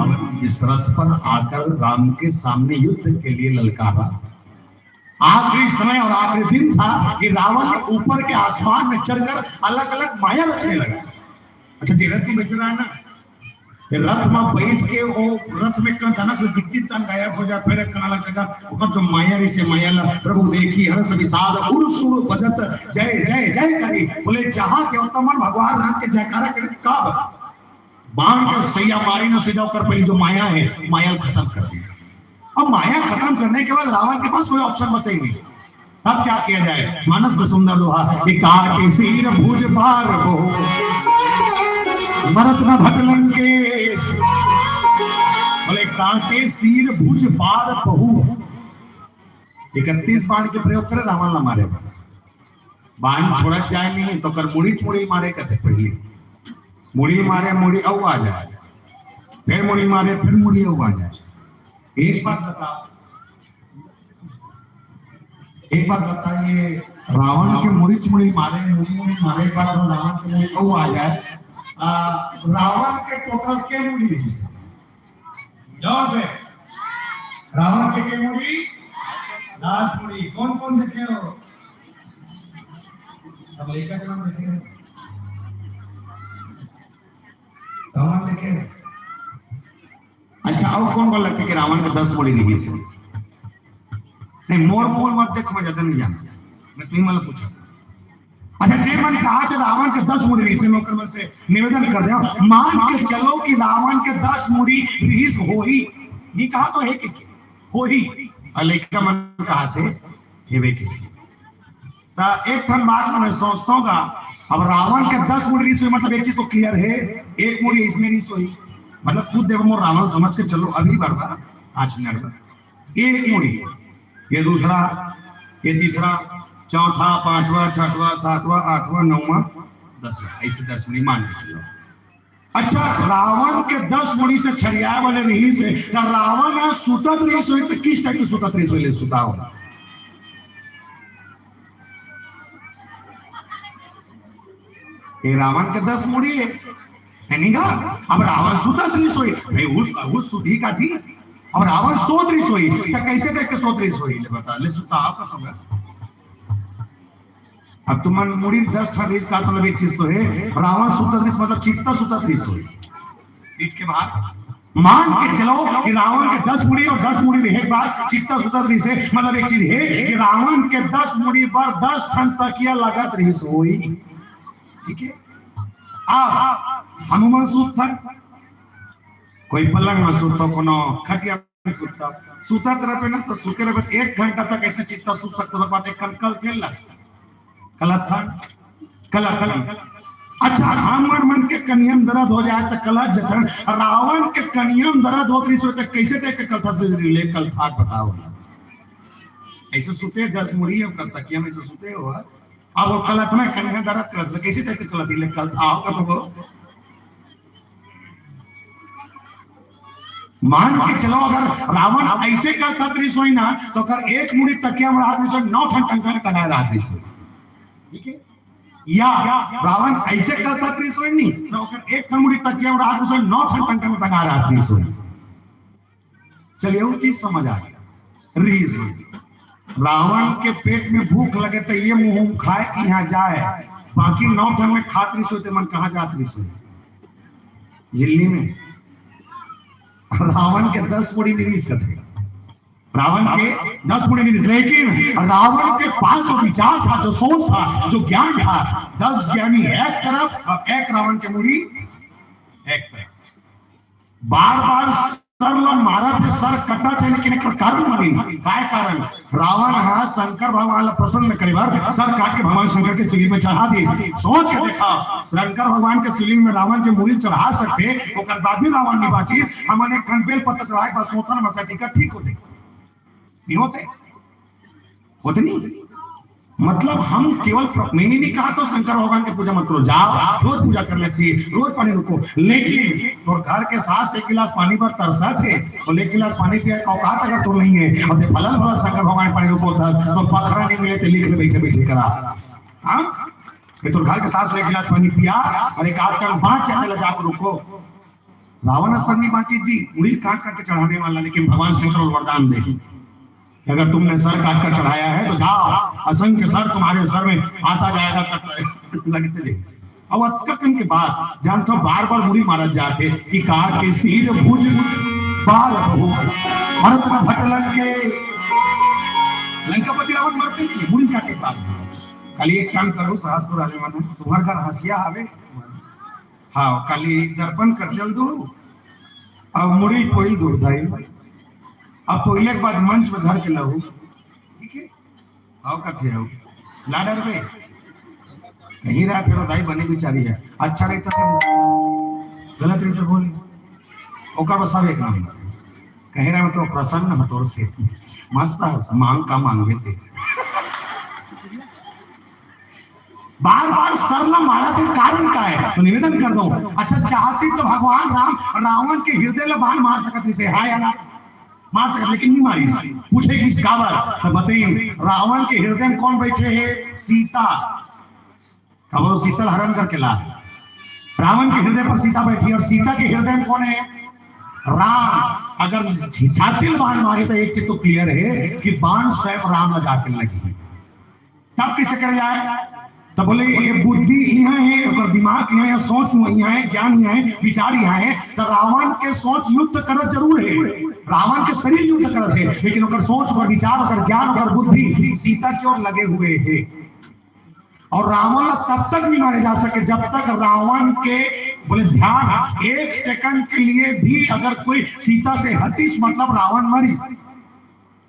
इस रथ पर आकर राम के सामने युद्ध के लिए ललकारा। आखिरी समय और आखिरी दिन था कि रावण के ऊपर के आसमान में चढ़कर अलग अलग माया रचने लगा। अच्छा जी रथ में बैठ रहा है ना, रथ में बैठ के वो रथ में का अचानक से दिखती तन गायब हो जाए, फिर कनाला जगह ओकर जो माया रे से माया ला प्रभु देखी हर्ष विषाद उर्सुर बदत जय जय जय करी। बोले जहां के उत्तमन भगवान राम के जयकारा करे कब बाण के सैया मारी ना सीधा कर पहले जो माया है माया खत्म कर दिया। अब माया खत्म करने के बाद रावण के पास कोई ऑप्शन बचा ही नहीं। अब क्या किया जाए? मानस में सुंदर दोहा कि काटे सिर भुज पार हो मरत न भटलंकेश। बोले काटे सिर भुज पार बहु 31 बाण के प्रयोग करे रावण ला मारे बाण छोड़क जाए नहीं तो कर मुड़ी छोड़ी मारे कहते पहले मुड़ी मारे मुड़ी औ आ जाए, फिर मुड़ी मारे फिर मुड़ी औ आ जाए। एक बात बताइए रावण के मुड़ी मुड़ी मारे मुड़ी मारे बाद रावण के मुड़ी औ आ जाए। रावण के टोटल के मुड़ी जाओ से रावण के मुड़ी 10 मुड़ी। कौन कौन देखे हो? सब एक का नाम देखे हो? रावण देखे। अच्छा और कौन बोल लगती कि रावण के 10 मुड़ी निकली से? नहीं मोर मोर मत देखो, मैं ज्यादा नहीं जानता, मैं तुम्हें मतलब पूछा। अच्छा जे मैंने कहा था रावण के 10 मुड़ी रिहिस में ओकर से निवेदन कर दे मान के चलो कि रावण के 10 मुड़ी रिहिस हो ही। ये कहा तो है कि हो ही अलेका मन कहा थे हेवे के तो एक ठन बात मैं सोचता हूँ, अब रावण के 10 मुड़ी नहीं सोई, मतलब एक चीज तो क्लियर है, एक मुड़ी इसमें नहीं सोई, मतलब खुद देखो मोर रावण समझ के चलो अभी बरबा 5 मिनट में एक मुड़ी, ये दूसरा, ये तीसरा, चौथा, पांचवा, छठवा, सातवां, आठवां, नौवां, 10वां, ऐसे 10 मुड़ी मान के चलो। अच्छा, रावण के 10 मुड़ी से छड़िया वाले रही से रावण सुतत रही सोई, तो किस टाइप की सुतत रही सोई ले सुता होगा? ये रावण के 10 मुड़ी है नहीं का? अब रावण सुतत रही सोई भाई, उस सुधी का थी। अब रावण सोच रही सोई, तो कैसे टाइप के सोच रही सोई ले बता ले सुता का खबर। अब तुम मुड़ी 10 ठरीस का मतलब एक चीज तो है, रावण सुतत रही मतलब चित्ता सुतत रही सोई पीठ के बाहर। मान के चलो कि रावण के 10 मुड़ी और 10 मुड़ी रहे बात चित्ता सुतत रही से, मतलब एक चीज है कि रावण के 10 मुड़ी पर 10 ठन तकिया लगत रही सोई, ठीक है। अब हनुमान सूत था, कोई पलंग में सूतो, कोनो खटिया में सूता, सूतत रहे ना तो सूते रहे 1 घंटा तक ऐसे चित्ता सूत सकते बात एक कल खेल लगता कला था कला कला। अच्छा, हमर मन के कनियम दर्द हो जाए तो कला जथन, रावण के कनियम दर्द होत रही सो तो कैसे टाइप के कलथा से ले कल था बताओ। ऐसे सूते 10 मुड़ी और कल तकिया में से सूते हो, अब वो कलथ में कनिया दर्द करत कैसे टाइप के कलथ ले कल था का तो मान के चलो। अगर रावण ऐसे करता रही सोई ना तो अगर 1 मुड़ी तकिया में रात में सोई 9 ठन टंका कना रात रही सोई, ठीक है। या रावण ऐसे करता रही सोई नहीं तो अगर 1 ठन मुड़ी तकिया में रात में सोई 9 ठन टंका में कना रात रही सोई। चलिए वो चीज समझ आ गया। रही सोई रावण के पेट में भूख लगे तो ये मुंह खाए कि यहाँ जाए, बाकी 9 ठन में खात रही सोई तो मन कहाँ जात रही सोई? दिल्ली में। रावण के 10 मुड़ी निरीस करते, रावण के 10 मुड़ी निरीस, लेकिन रावण के पास जो विचार था, जो सोच था, जो ज्ञान था, 10 ज्ञानी एक तरफ और 1 रावण के मुड़ी एक तरफ। बार बार सर लोग मारा थे, सर कटा थे, लेकिन एक कारण नहीं। काय कारण? रावण है शंकर भगवान प्रसन्न करे बार सर काट के भगवान शंकर के शिवलिंग में चढ़ा दी। सोच के देखा, शंकर भगवान के शिवलिंग में रावण के मूली चढ़ा सकते, ओकर बाद भी रावण नहीं बाची। हमने एक बेल पत्ता चढ़ाए बस सोचना मसा टिकट ठीक होते नहीं होते नहीं। मतलब हम केवल मैंने नहीं कहा तो शंकर भगवान की पूजा मत करो, जाओ रोज पूजा करना चाहिए, रोज पानी रुको, लेकिन और घर के साथ 1 गिलास पानी पर तरसा थे और 1 गिलास पानी पिया का औकात अगर तो नहीं है और फलल फलल शंकर भगवान पानी रुको था तो पखरा नहीं मिले तो लिख ले बैठे बैठे करा। हाँ तो घर के साथ 1 गिलास पानी पिया और एक आध टन 5 चढ़े जाकर रुको। रावण संगी बाची जी उड़ी काट काट के चढ़ाने वाला, लेकिन भगवान शंकर वरदान दे अगर तुमने सर काट कर चढ़ाया है तो जाओ, असंख्य सर तुम्हारे सर में आता जाएगा लगते जाए। अब अतकन के बाद जानते हो बार बार मुड़ी मारत जाते कि काट के सिर भुज बाल बहु भरत न भटलन के लंकापति रावण मरते नहीं मुड़ी काटे बाद। खाली एक काम करो सहस्त्र राजे माना तुम्हारे घर हंसिया आवे, हाँ खाली दर्पण कर चल दो अब मुड़ी कोई दुर्दाई। अब पहले के बाद मंच में धर के लहू, ठीक है, आओ कथे हो लाडर में नहीं रहा फिर दाई बने बिचारी है। अच्छा रहता तो गलत रहता बोली ओकर बस सब एक नहीं कह रहा मैं तो प्रसन्न है तोर से मस्त है मांग का मांगे थे बार बार सरला मारा थे कारण का है तो निवेदन कर दो। अच्छा चाहती तो भगवान राम रावण के हृदय में बाण मार सकते से हाय ना मार सकते, लेकिन नहीं मारी। पूछे किस कावर तो बताइए रावण के हृदय में कौन बैठे हैं? सीता। खबरों शीतल हरण करके ला रावण के हृदय पर सीता बैठी और सीता के हृदय में कौन है? राम। अगर छातिल बाण मारे तो एक चीज तो क्लियर है कि बाण स्वयं राम ल जाकर लगी, तब किसे कर जाए? तो बोले ये बुद्धि यहाँ है, अगर दिमाग यहाँ है, सोच यहाँ है, ज्ञान यहाँ है, विचार यहाँ है, तो रावण के सोच युद्ध करत जरूर है, रावण के शरीर युद्ध करत है, लेकिन अगर सोच और विचार अगर ज्ञान अगर बुद्धि सीता की ओर लगे हुए है। और रावण तब तक नहीं मारे जा सके जब तक रावण के बोले ध्यान 1 सेकंड के लिए भी अगर कोई सीता से हटिस मतलब रावण मरीस,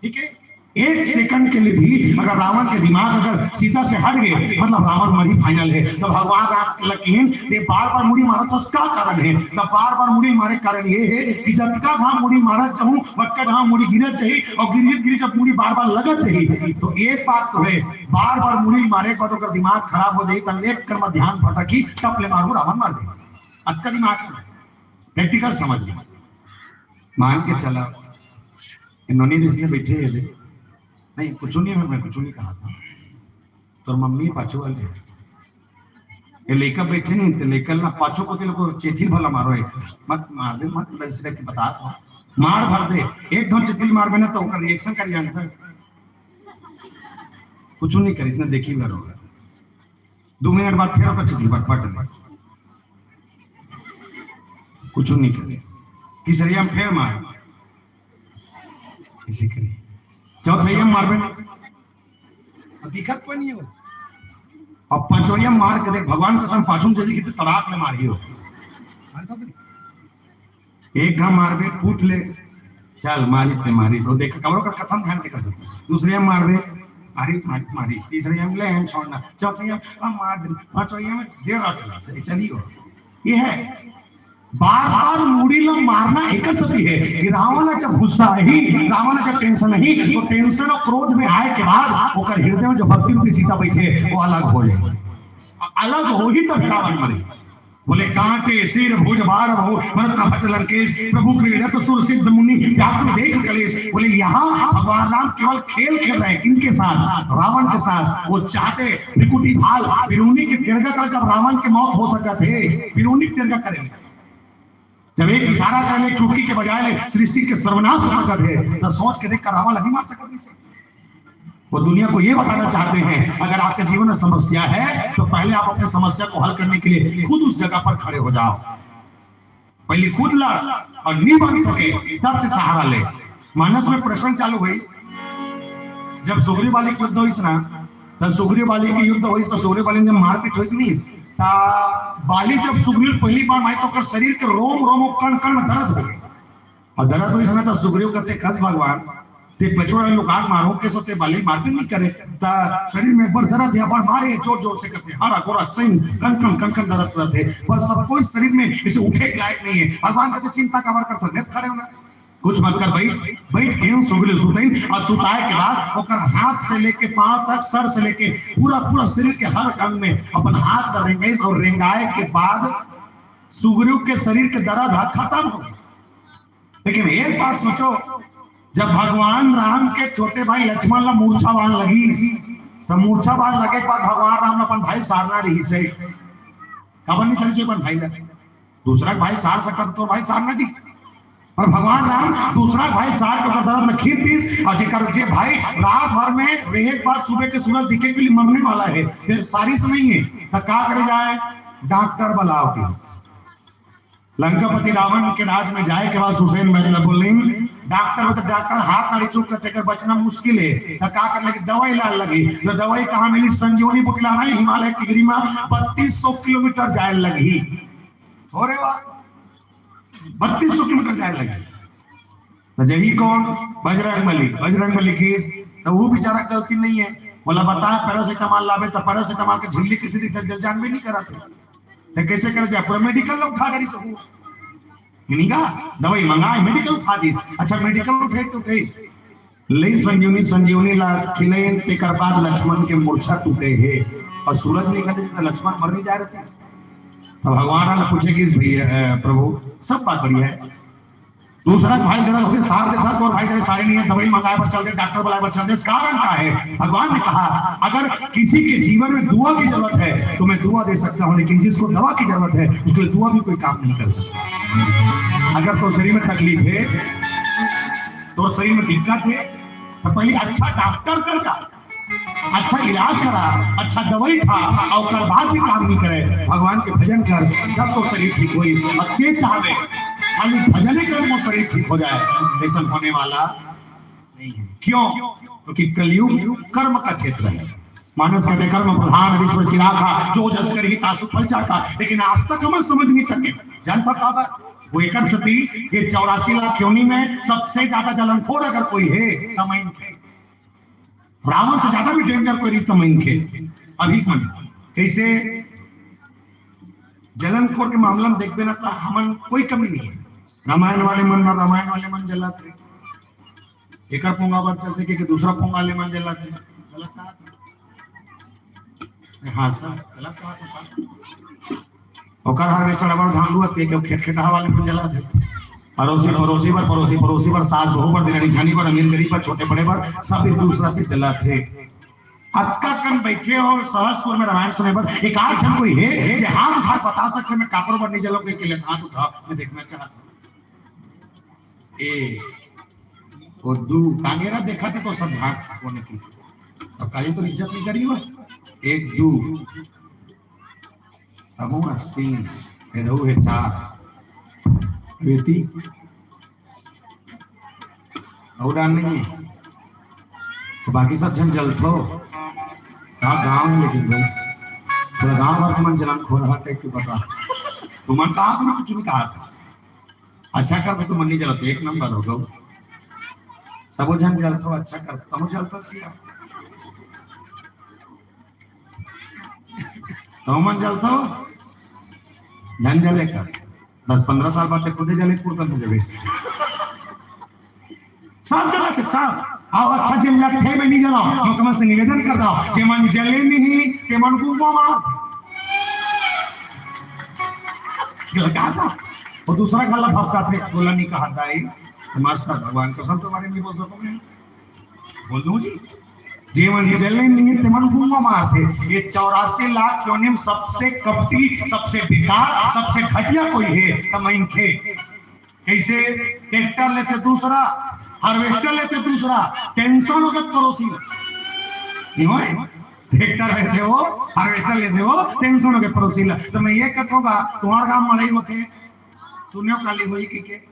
ठीक है। एक सेकंड के लिए भी अगर रावण के दिमाग अगर सीता से हट गए मतलब रावण मरी फाइनल है। तो भगवान राम लकीन ये बार बार मुड़ी मारा तो उसका कारण है। तो बार बार मुड़ी मारे कारण ये है कि जब का घाम मुड़ी मारा चाहूं मटका जहां मुड़ी गिरत चाहिए और गिरी जब मुड़ी बार बार लगत चाहिए। तो एक बात तो है बार बार मुड़ी मारे पर तो दिमाग खराब हो जाए तो एक कर्म ध्यान भटकी टपले मारू रावण मार दे। अच्छा दिमाग प्रैक्टिकल समझ मान के चला इन्होंने इसलिए बैठे है नहीं कुछ नहीं मैं कुछ नहीं कहा था। तो मम्मी पाछो वाले ये लेकर बैठे नहीं थे लेकर ना पाछो को तेरे को चेठी भला मारो एक मत मार दे मत दूसरे की बता मार भर दे एक दो चेठी मार में ना तो उसका रिएक्शन कर आंसर कुछ नहीं करी इसने देखी बार होगा 2 मिनट बाद फिर ओकर चेठी पट दे कुछ नहीं करे तीसरे हम फिर मार इसी करी चौथाई मारबे दिक्कत पर नहीं है और पांचवैया मार के देख भगवान कसम पाछू जल्दी कितने तड़ाक ले मारी हो एक घा मारबे कूट ले चल मारी ते मारी तो देख कमरों का कथन ध्यान से कर सकते दूसरे हम मारबे मारी मारी मारी तीसरे हम ले हम छोड़ना चौथे हम मार दे पांचवैया में देर रात चलिए ये है बार बार मुड़ीला मारना एक सती है कि रावण जब गुस्सा ही रावण जब टेंशन नहीं तो टेंशन और क्रोध में आए के बाद ओकर हृदय में जो भक्ति रूपी सीता बैठे वो अलग हो जाए अलग हो ही तब रावण मरे बोले कांटे सिर भुज बार हो भरत भट लंकेश प्रभु क्रीड़ा तो सुर सिद्ध मुनि व्याकुल देख कलेश। बोले यहाँ भगवान राम केवल खेल खेल रहे हैं इनके साथ रावण के साथ वो चाहते त्रिकुटी भाल बिरूनी के तिरगा का जब रावण की मौत हो सका थे बिरूनी तिरगा करेंगे जब एक इशारा कर ले चुटकी के बजाय सृष्टि के सर्वनाश हो सकते थे तो सोच के देखकर रावण नहीं मार सकते से वो दुनिया को ये बताना चाहते हैं अगर आपके जीवन में समस्या है तो पहले आप अपनी समस्या को हल करने के लिए खुद उस जगह पर खड़े हो जाओ पहले खुद लड़ और नहीं बन सके तब के सहारा ले। मानस में प्रश्न चालू हुई जब सुग्रीव वाली की युद्ध हुई ना तो सुग्रीव वाली की युद्ध हुई तो सुग्रीव वाली ने मारपीट हुई नहीं बाली जब सुग्रीव पहली बार मारे तो शरीर के रोम रोम कण कण में दर्द हो गए और दर्द हुई इसमें तो सुग्रीव कहते कस भगवान ते पछोड़ा लोग मारो के सोते बाली मारपीट नहीं करे ता शरीर में बड़ दर्द है बड़ मारे जोर जोर से करते हरा कोरा चैन कण कण दर्द करते पर सब कोई शरीर में इसे उठे के लायक नहीं है। भगवान कहते चिंता का बार करते नेत खड़े होना कुछ मत कर बैठ के सुग्रीव सुतैन और सुताए के बाद ओकर हाथ से लेके पांव तक सर से लेके पूरा शरीर के हर अंग में अपन हाथ का रेंगेस और रेंगाए के बाद सुग्रीव के शरीर के दर्द खत्म हो। लेकिन एक बात सोचो जब भगवान राम के छोटे भाई लक्ष्मण ला मूर्छा बाण लगी तो मूर्छा बाण लगे के बाद भगवान राम अपन भाई सारना रही से खबर नहीं सही अपन भाई दूसरा भाई सार सकता तो भाई सारना जी और भगवान राम दूसरा भाई सार के दर्द में खीर पीस और जेकर जे भाई रात भर में एक बार सुबह के सूरज दिखे के लिए मरने वाला है फिर सारी से नहीं है तो क्या करे जाए डॉक्टर बुलाओ के लंकापति रावण के राज में जाए के बाद हुसैन बोले डॉक्टर तो डॉक्टर हाथ नाड़ी चूक कर बचना मुश्किल है तो क्या कर लगी दवाई लाल लगी तो दवाई कहाँ मिली संजीवनी बुटला नहीं हिमालय की गिरिमा 3200 किलोमीटर जाए लगी हो रे 3200 किलोमीटर जाए लगी तो यही कौन बजरंग बली की तो वो बेचारा गलती नहीं है बोला बता पैरासिटामॉल लावे तो पैरासिटामॉल के झिल्ली किसी दी जल जान भी नहीं करा तो कैसे कर जाए पूरा मेडिकल उठा करी सकूं नहीं का दवाई मंगाए मेडिकल उठा दी अच्छा मेडिकल उठे तो कैसे ले संजीवनी ला खिले ते कर बाद लक्ष्मण के मूर्छा टूटे है और सूरज निकले तो लक्ष्मण मर नहीं जा रहे थे तो भगवान ने पूछे कि प्रभु सब बात बढ़िया है दूसरा भाई जरा होते सार देता तो भाई तेरे सारे नहीं है दवाई मंगाए पर चल दे डॉक्टर बुलाए पर चल दे कारण क्या है। भगवान ने कहा अगर किसी के जीवन में दुआ की जरूरत है तो मैं दुआ दे सकता हूँ लेकिन जिसको दवा की जरूरत है उसके लिए दुआ भी कोई काम नहीं कर सकता। अगर तो शरीर में तकलीफ है तो शरीर में दिक्कत है तो पहले अच्छा डॉक्टर कर जा अच्छा इलाज करा अच्छा दवाई खा और बाद भी काम नहीं करे भगवान के भजन कर तब तो शरीर ठीक हुई और के चाहे खाली भजन कर वो शरीर ठीक हो जाए ऐसा होने वाला नहीं है। क्यों? क्योंकि कलयुग कर्म का क्षेत्र है। मानस कहते कर्म प्रधान विश्व चिरागा जो जस करेगी तासु फल चाका लेकिन आज तक हम समझ नहीं सके जानता था वो एक सती ये 84 लाख योनि में सबसे ज्यादा जलनखोर अगर कोई है तो मैं थे रावण से ज्यादा भी डेंजर कोई रिश्ता मन के अभी मन कैसे जलनखोर के मामला में देखबे ना तो हमन कोई कमी नहीं है। रामायण वाले मन जलाते एक पोंगा बात चलते कि दूसरा पोंगा ले मन जलाते गलत कहा हाँ सर गलत कहा तो ओकर हर बेचड़ बड़ धांगुआ के खेटखेटा वाले मन जलाते पड़ोसी पर सास बहू पर दिरानी जानी पर अमीर गरीब पर छोटे बड़े पर सब एक दूसरा से जलाते अक्का कन बैठे हो सहसपुर में रामायण सुने पर एक आध जन कोई है जो हाथ उठा बता सकते मैं कापड़ पर नहीं जलोगे के लिए हाथ उठा मैं देखना चाहता ए वो दू कांगेरा देखा थे तो सब भाग होने की अब काली तो इज्जत नहीं करी हो एक दू अब वो तीन दो है चार बेटी और नहीं है तो बाकी सब जन जलते हो गांव में लेकिन पूरा गांव भर तुम जलन खो रहा टेक के बता तुमने कहा तुमने कुछ नहीं कहा था अच्छा कर से तुम नहीं जलते एक नंबर हो गो सब जन जलते हो अच्छा कर तुम जलता सिया तुम जलते हो जन जले कर 10-15 साल बाद खुदे जले पूर्तन हो जावे सब जला के सब आओ अच्छा जल लट्ठे में नहीं जलाओ मुकम्मल से निवेदन कर दो जे मन जले नहीं ते मन को मार लगा था और दूसरा गला भपका थे बोला नहीं कहा था मास्टर भगवान कसम तो बारे में बोल सको बोल दूं जी जीवन जले नहीं ते मन को मार थे ये 84 लाख योनिम सबसे कपटी सबसे बेकार सबसे घटिया कोई है तमइन खे कैसे ट्रैक्टर लेते दूसरा हार्वेस्टर लेते दूसरा टेंशन हो गया पड़ोसी ट्रैक्टर लेते हो हार्वेस्टर लेते हो टेंशन हो गया पड़ोसी तो मैं ये कहता हूँ तुम्हारा काम मड़ई होते सुनियो काली हुई के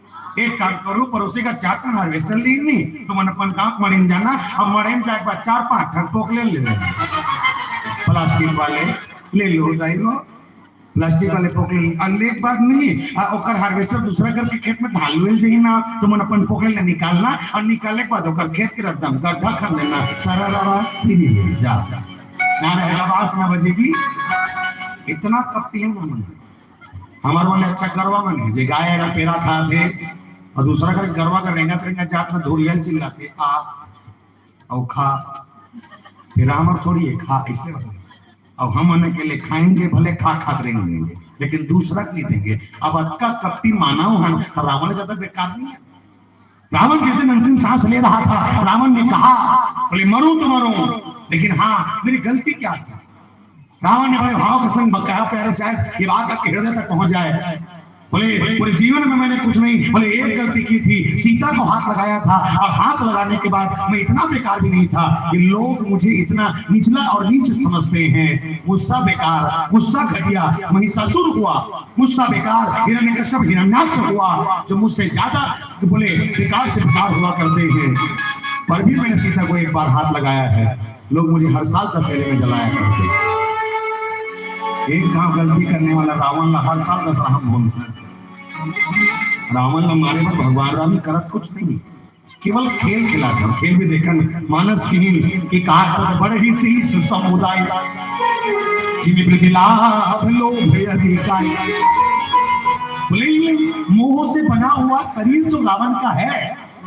एक काम करो पड़ोसी का 4 टन हार्वेस्टर ली नहीं तुम अपन गांव मड़ीन जाना अब मड़े में जाके 4-5 टन पोकले ले प्लास्टिक वाले ले लो दाइलो प्लास्टिक वाले पोकले अल्ले एक बात नहीं ओकर हार्वेस्टर दूसरा करके खेत में ढालवेल चाहिए ना तुम अपन पोकले ले निकालना और निकालने के बाद ओकर खेत के रद्दम गड्ढा कर देना सारा रावा जा ना रहेगा बास ना बजेगी इतना कपटी है ना मन हमारे वाले अच्छा गरवा बने जे गाय का पेरा खाते और दूसरा का गरवा का रेंगा जात में धोरियल चिल्लाते आ और खा फिर हमार थोड़ी है खा ऐसे अब हम उन्हें के लिए खाएंगे भले खा रहेंगे लेकिन दूसरा के लिए देंगे अब अक्का कपटी मानव हम रावण ज्यादा बेकार नहीं है रावण जिस दिन अंतिम सांस ले रहा था रावण ने कहा बोले मरूं तो मरूं लेकिन हाँ मेरी गलती क्या थी रावण ने बड़े भाव के संग बकाया प्यारे साहब ये बात आपके हृदय तक पहुंच जाए बोले पूरे जीवन में मैंने कुछ नहीं बोले एक गलती की थी सीता को हाथ लगाया था और हाथ लगाने के बाद मैं इतना बेकार भी नहीं था कि लोग मुझे इतना निचला और नीच समझते हैं गुस्सा बेकार गुस्सा घटिया महिषासुर हुआ गुस्सा बेकार हिरण्यकश्यप हिरण्याक्ष हुआ जो मुझसे ज्यादा बोले बेकार से बेकार हुआ करते हैं पर भी मैंने सीता को एक बार हाथ लगाया है लोग मुझे हर साल दशहरे में जलाया करते हैं एक काम गलती करने वाला रावण ला हर साल दशहरा हम बोल सकते रावण ला मारे पर भगवान राम करत कुछ नहीं केवल खेल खिला था खेल भी देखन मानस की कहा तो बड़े ही शीश समुदाय जिन्हें प्रतिलाभ लोभ अधिकार मोह से बना हुआ शरीर जो रावण का है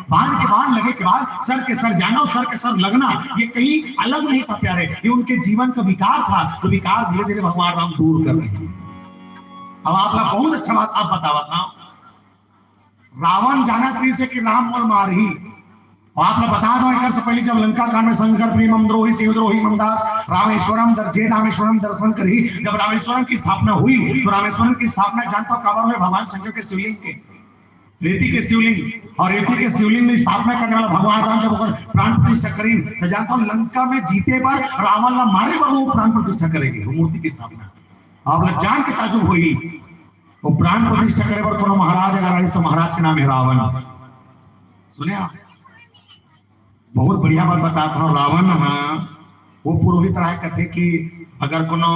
बाण के बाण लगे के बाद सर के सर जाना और सर के सर लगना ये कहीं अलग नहीं था प्यारे ये उनके जीवन का विकार था तो विकार धीरे धीरे भगवान राम दूर कर रहे हैं। अब आप लोग बहुत अच्छा बात आप बतावा रावण जाना से कि राम बोल मार ही और आप लोग बता दो एक से पहले जब लंका कांड में शंकर प्रेमम द्रोही शिवद्रोही मनदास रामेश्वरम दर्जे रामेश्वरम दर्शन करी जब रामेश्वरम की स्थापना हुई तो रामेश्वरम की स्थापना जानता काबर में भगवान शंकर के शिवलिंग के रेती के शिवलिंग और रेती के शिवलिंग में स्थापना करने वाला भगवान राम जब प्राण प्रतिष्ठा करें तो जानता हूँ लंका में जीते पर रावण ला मारे पर वो प्राण प्रतिष्ठा करेंगे वो मूर्ति की स्थापना आप लोग जान के ताजुब हुई वो प्राण प्रतिष्ठा करे पर कोनो महाराज अगर तो महाराज के नाम है रावण सुने आप बहुत बढ़िया बात बताता हूँ रावण हाँ वो पुरोहित रहा कहते कि अगर कोनो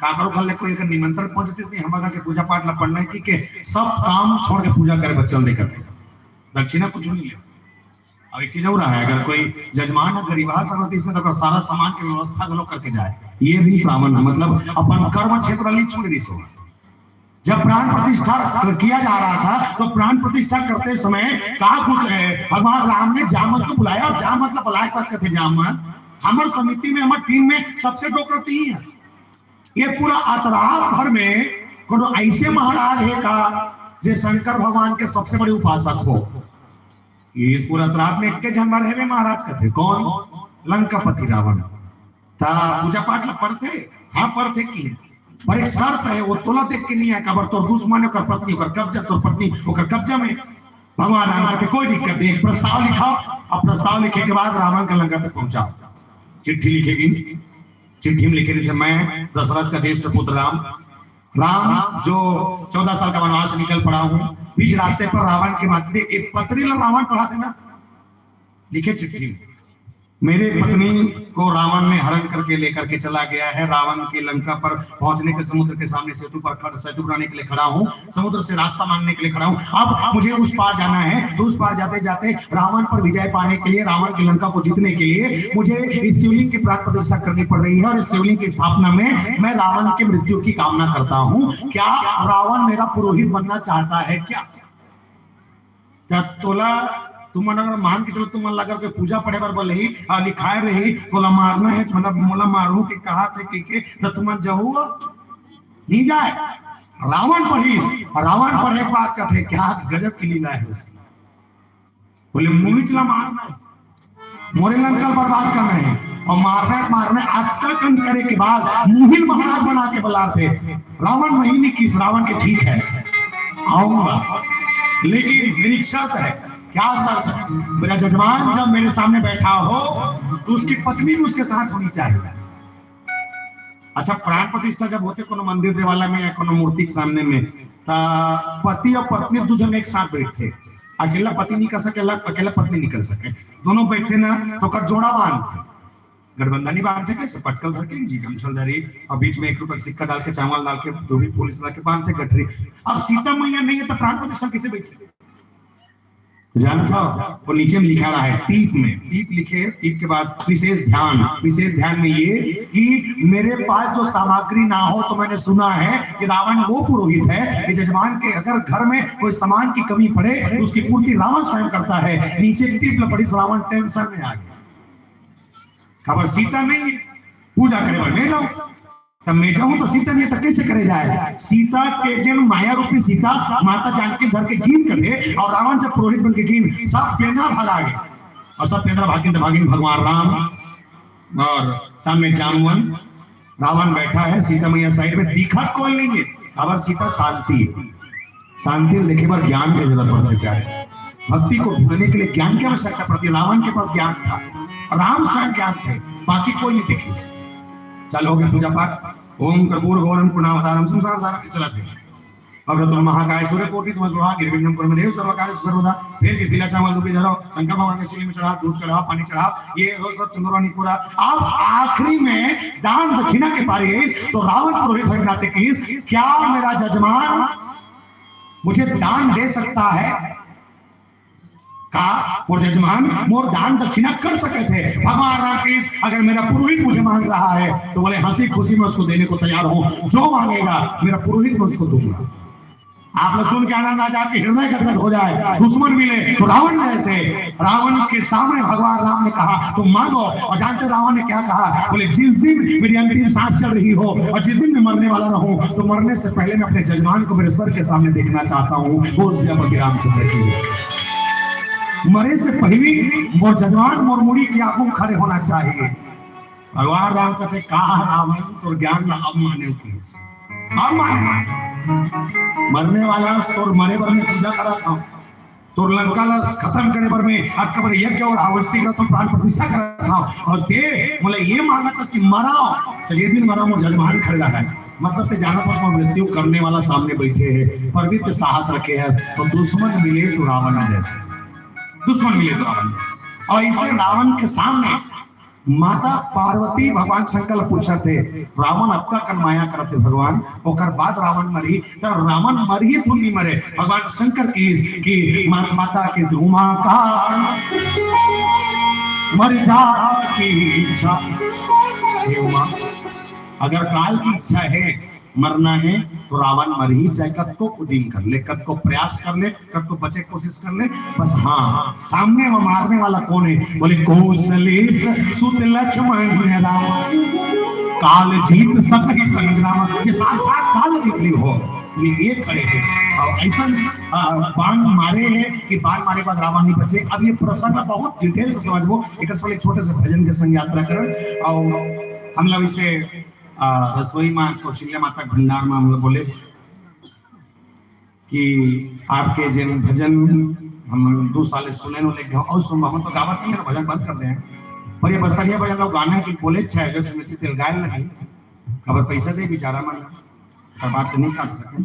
काकरो फल कोई अगर निमंत्रण पहुंचते इसलिए हम अगर के पूजा पाठ ला पढ़ना है कि सब काम छोड़ के पूजा करे बच्चल देखते दक्षिणा कुछ नहीं ले अब एक चीज और है, अगर कोई जजमान गरीबा सब इसमें तो सारा सामान की व्यवस्था लोग करके जाए, ये भी श्रावण है, मतलब अपन कर्म क्षेत्र नहीं छोड़ रही सो। जब प्राण प्रतिष्ठा किया जा रहा था तो प्राण प्रतिष्ठा करते समय कहा कुछ भगवान राम ने जामत को बुलाया। जा मतलब बुलाए बात कहते जामत हमारे समिति में हमारे टीम में सबसे डोकरती ही है। ये पूरा अतराफ भर में कोनो ऐसे महाराज है का जो शंकर भगवान के सबसे बड़े उपासक हो। इस पूरा अतराफ में एक जनवर है महाराज कहते कौन? लंकापति रावण। पूजा पाठ में पढ़ते, हाँ पढ़ते की पर एक शर्त है, वो तोला देख के नहीं है कबर तो दुश्मन होकर पत्नी होकर कब्जा, तो पत्नी होकर कब्जा में। भगवान राम कहते कोई दिक्कत नहीं, प्रस्ताव लिखाओ। अब प्रस्ताव लिखे के बाद रावण का लंका तक पहुंचाओ। चिट्ठी लिखेगी, चिट्ठी में लिखे थे मैं दशरथ का ज्येष्ठ पुत्र राम जो 14 साल का वनवास निकल पड़ा हूं, बीच रास्ते पर रावण के माथे एक पत्री रावण पढ़ा देना। लिखे चिट्ठी, मेरे पत्नी को रावण ने हरण करके लेकर के चला गया है। रावण की लंका पर पहुंचने के समुद्र के सामने सेतु पर सेतु बनाने के लिए खड़ा हूं, समुद्र से रास्ता मांगने के लिए खड़ा हूं। अब मुझे उस पार जाना है, तो उस पार जाते जाते रावण पर विजय पाने के लिए, रावण की लंका को जीतने के लिए मुझे इस शिवलिंग की प्राण प्रतिष्ठा करनी पड़ रही है। और इस शिवलिंग की स्थापना में मैं रावण की मृत्यु की कामना करता हूं। क्या रावण मेरा पुरोहित बनना चाहता है क्या? तोला तुम अगर मान के चलो तुम अल्लाह करके पूजा पढ़े पर बोले ही लिखाए रही बोला मारना है, मतलब मोला मारू के कहा थे कि तो तुम जहू नहीं जाए। रावण पढ़ी, रावण पढ़े बात का थे क्या गजब की लीला है उसकी। बोले मूवी चला मारना है, मोरे लंका बर्बाद करना है और मारना अत्याचार करे के बाद मुहिल महाराज बना के बुलाते। रावण महीने की रावण के ठीक है आऊंगा, लेकिन मेरी शर्त है। क्या शर्त है? मेरा जजमान जब मेरे सामने बैठा हो तो उसकी पत्नी भी उसके साथ होनी चाहिए। अच्छा, प्राण प्रतिष्ठा जब होते कोनो मंदिर देवाला में या कोनो मूर्ति के सामने में, पति और पत्नी दूजन एक साथ बैठे। अकेला पति नहीं कर सके, अकेला पत्नी नहीं कर सके, दोनों बैठे ना तो कर जोड़ा बांधते, गठबंधनी बांधते कैसे पटकल धर के जी गमछलधारी और बीच में 1 रुपए सिक्का डाल के चावल डाल के धोबी पुलिस डाल के बांधते गठरी। अब सीता मैया नहीं है तो प्राण प्रतिष्ठा किसे बैठे? जानता वो नीचे में लिखा रहा है टीप में, टीप लिखे, टीप के बाद विशेष ध्यान में ये कि मेरे पास जो सामग्री ना हो तो मैंने सुना है कि रावण वो पुरोहित है कि जजमान के अगर घर में कोई सामान की कमी पड़े तो उसकी पूर्ति रावण स्वयं करता है। नीचे टीप में पड़ी, रावण टेंशन में आ गया। खबर सीता नहीं, पूजा करे बने जाओ, तब मैं जाऊं तो सीता नहीं तो कैसे करे जाए? सीता के जन्म माया रूपी सीता माता जानकी घर के गिन करे और रावण जब पुरोहित बन के गिन सब पेंद्रा भागा गए और सब पेंद्रा भागिन भगवान राम और सामने जामवन। रावण बैठा है, सीता मैया साइड में, दिखा कोई नहीं है। खबर सीता शांति लिखे पर ज्ञान की जरूरत पड़ती है। भक्ति को ढूंढने के लिए ज्ञान की आवश्यकता पड़ती है। रावण के पास ज्ञान था, राम स्वयं ज्ञान थे, बाकी कोई नहीं दिखी। चलो गए पूजा पाठ। ओम कर्पूर गौरम पुनावतारम संसार सारा के चलाते अब तुम महाकाय सूर्य कोटि तुम ग्रह गिरविंदम परम देव सर्वकार्य सर्वदा। फिर के पीला चावल दूबी धरो, शंकर भगवान के शिवलिंग में चढ़ा, दूध चढ़ा, पानी चढ़ा, ये रोज सब चंद्रवानी पूरा। अब आखिरी में दान दक्षिणा के पारी तो रावण पुरोहित होकर नाते किस, क्या मेरा जजमान मुझे दान दे सकता है? का और जजमान मोर दान दक्षिणा कर सके थे। भगवान राम अगर मेरा पुरोहित मुझे मांग रहा है तो बोले हंसी खुशी में उसको देने को तैयार हूं, जो मांगेगा मेरा पुरोहित मैं उसको दूंगा। आप लोग सुन के आनंद आ जाए, हृदय गदगद हो जाए। दुश्मन मिले तो रावण जैसे, रावण के सामने भगवान राम ने कहा तुम मांगो। और जानते रावण ने क्या कहा? बोले जिस दिन मेरी अंतिम सांस चल रही हो और जिस दिन मैं मरने वाला रहूं तो मरने से पहले मैं अपने जजमान को मेरे सर के सामने देखना चाहता हूँ। वो रामचंद्र की मरे से पहले वो जजमान मोर मुड़ी की आंखों खड़े होना चाहिए। भगवान राम कहते कहा रावण तो ज्ञान अब माने की अब माने मरने वाला तोर मरे पर में पूजा करा था, तोर लंका ला खत्म करे पर में अकबर यज्ञ और आवस्ती का तो प्राण प्रतिष्ठा करा था। और दे बोले ये मांगा था कि मराओ तो ये दिन मरा वो जजमान खड़े रहा है। मतलब ते जाना पास में मृत्यु करने वाला सामने बैठे है पर भी ते साहस रखे है। तो दुश्मन मिले तो रावण जैसे, दुश्मन मिले तो रावण जैसे। और इसे रावण के सामने माता पार्वती भगवान शंकर पूछा थे रावण अक्का कर माया करते भगवान ओकर बाद रावण मरी तो रावण मरी तो नहीं मरे भगवान शंकर की माता के धूमा का मर जा की इच्छा। अगर काल की इच्छा है मरना है तो रावण मर ही चाहे कद को उद्यम कर ले कद को प्रयास कर ले कद को बचे कोशिश कर ले बस। हाँ सामने वो मारने वाला कौन है बोले कौशलेश सुत लक्ष्मण राम काल जीत सकहि संग्राम। ये साक्षात काल जीत ली हो ये खड़े हैं और ऐसा बाण मारे हैं कि बाण मारे बाद रावण नहीं बचे। अब ये प्रसंग बहुत डिटेल से समझबो एक छोटे से भजन के संग यात्रा कर और हम लोग इसे रसोई माँ कौशल्या माता भंडार में हम लोग बोले कि आपके जिन भजन हम 2 साल सुने नो लेके और सुन हम तो गावत नहीं है भजन बंद कर दे पर ये बस्तरिया भजन लोग गाने की बोले 6 अगस्त में तेल गाय लगी खबर पैसा दे बेचारा मन सब बात नहीं कर सके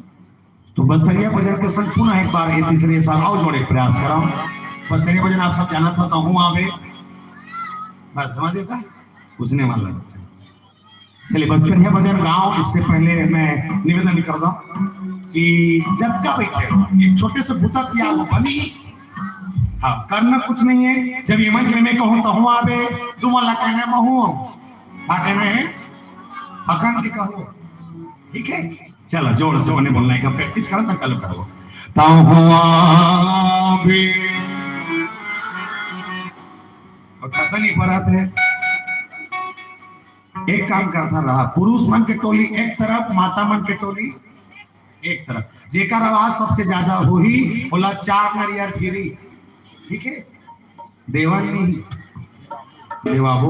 तो बस्तरिया भजन के संग पुनः एक बार ये तीसरे साल और जोड़े प्रयास कराओ। बस्तरिया भजन आप सब जाना था तो हूँ आवे बस समझेगा पूछने वाला। चलिए बस्तरिया भजन गाँव इससे पहले मैं निवेदन कर दूं कि जब का बैठे एक छोटे से भूतक या वो बनी हाँ करना कुछ नहीं है। जब ये मंच में कहूँ तो हूँ आवे तुम्हारा कहना मैं हूँ क्या कहना है अखंड की कहो ठीक है। चलो जोर से उन्हें बोलने का प्रैक्टिस करो तो चालू करो तो कैसा नहीं पढ़ाते है। एक काम करता रहा पुरुष मन के टोली एक तरफ माता मन के टोली एक तरफ जेकर आवाज सबसे ज्यादा हो ही बोला 4 नरियर फिरी ठीक है। देवन नहीं देवा हो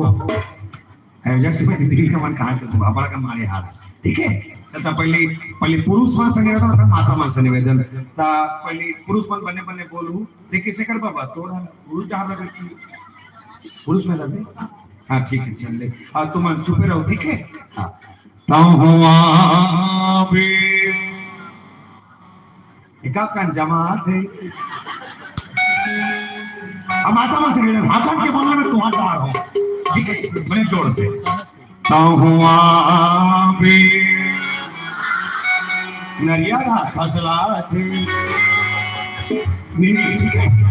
जैसे में जिंदगी का मन कहाँ के बाबा का मारे हाथ ठीक है। तो पहले पुरुष मन से निवेदन था माता मन से निवेदन ता पहले पुरुष मन बने बने बोलू देखिए से कर बाबा तोड़ा पुरुष जहाँ लगे पुरुष में लगे हाँ ठीक है चल ले हाँ तुम चुपे रहो ठीक है। हाँ एकाकान जमात है माता मन से निवेदन हाकन के बोलने में तुम्हारा डार हो ठीक है बड़े जोर से नरिया खसला थे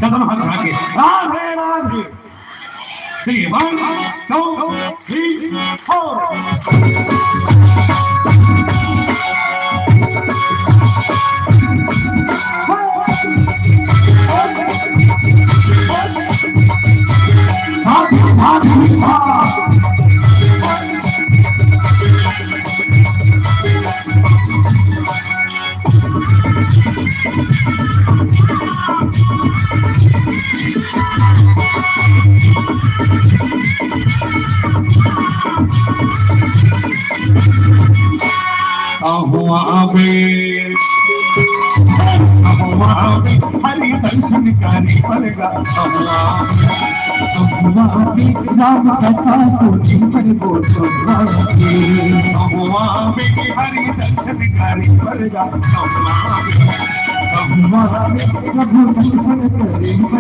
चलो हाथ उठा के राधे राधे 1 2 3 हरि दर्शन करे पड़ेगा राम कथा सुनी पर हरि दर्शन करे पड़ेगा प्रभु दर्शन करे पर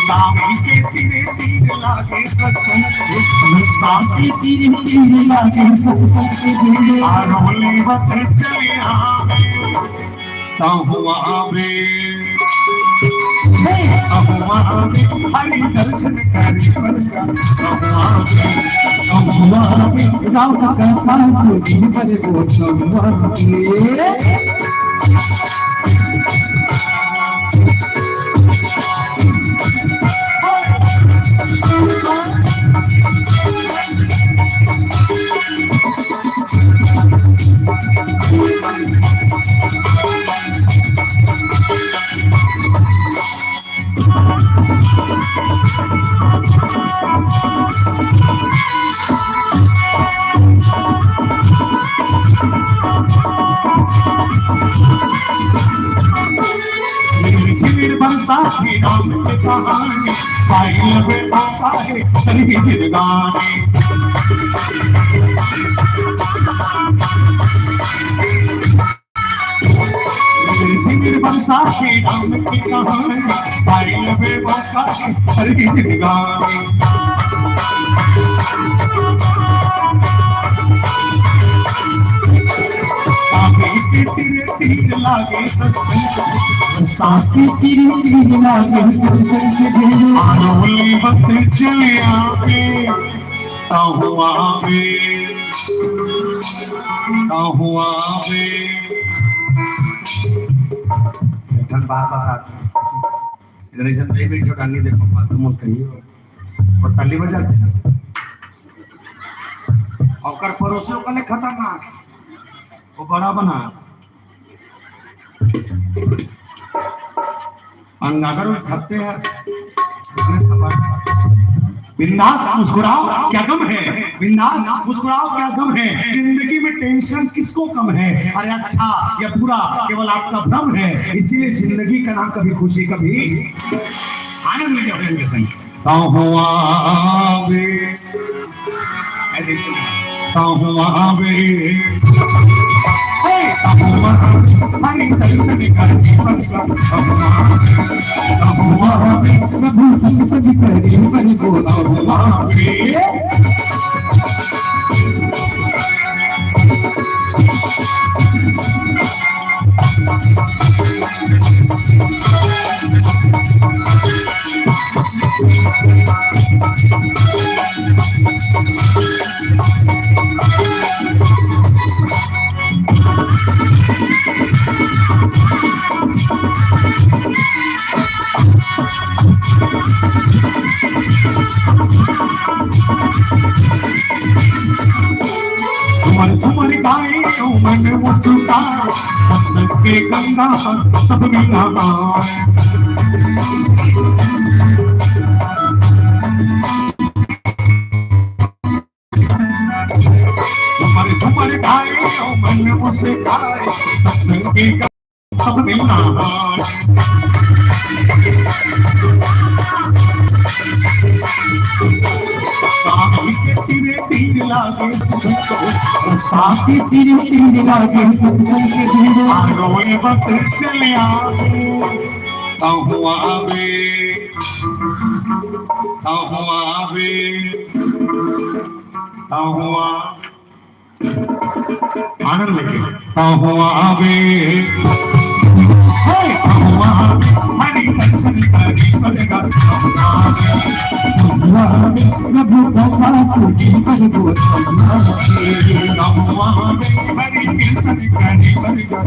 सामी के तीरे तीर लागे सामी तीरे तीर लागे आरोले वत चले हरि दर्शन करे राम कथा सुनी पर साथी राम की कहानी पाई लबे मौका हर की जिंदगानी तीर लागे साथी तीर लागे आनोली वक्त चले आवे ताहुआवे ताहुआवे ठन बात बताते इधर एक जन भी छोटा नहीं देखो फालतू मत कहिए और ताली बजाते और पड़ोसियों का ले खतरनाक वो बड़ा बना अगर थकते हैं बिंदास मुस्कुराओ क्या गम है बिंदास मुस्कुराओ क्या गम है जिंदगी में टेंशन किसको कम है अरे अच्छा या बुरा केवल आपका भ्रम है इसीलिए जिंदगी का नाम कभी खुशी कभी आनंद लीजिए अपने के संग ताहुआवे ऐसे ताहुआवे हरि दर्शन करके प्रभु संग करे बन बोलावे झुमर झुमर गाए तो मन मुस्कुराए सत्संग के गंगा सब मिला झुमर झुमर गाए तो मन मुस्कुराए सत्संग के गंगा सब मिला तीर लागे साथी तीर लागे आरोए वक्त चले आवे ताहुआवे ताहुआवे ताहुआ आनंद लेके ताहुआवे हरि दर्शन करे बनेगा प्रभु भगवान पर बोल हरि दर्शन करे बनेगा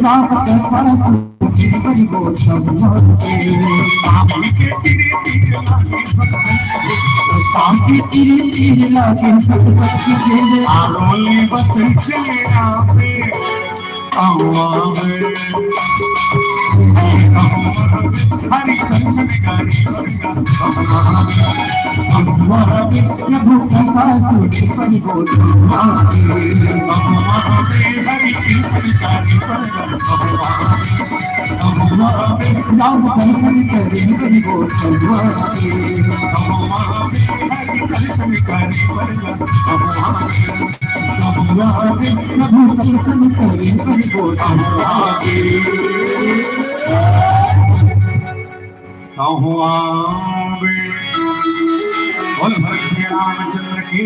राम कथा पर बोल साथी तीर लागे सत्संग आरोले वक्त चले आवे ताहुआवे हरि दर्शन करे प्रभु कथा पर बोल हरि दर्शन करे राम दर्शन करे बोल हरि दर्शन करे प्रभु दर्शन करे ताहुआवे बोल भगवान रामचंद्र की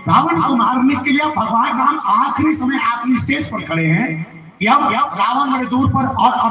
रावण को मारने के लिए भगवान राम आखिरी समय आखिरी स्टेज पर खड़े हैं या रावण बड़े दूर पर और अब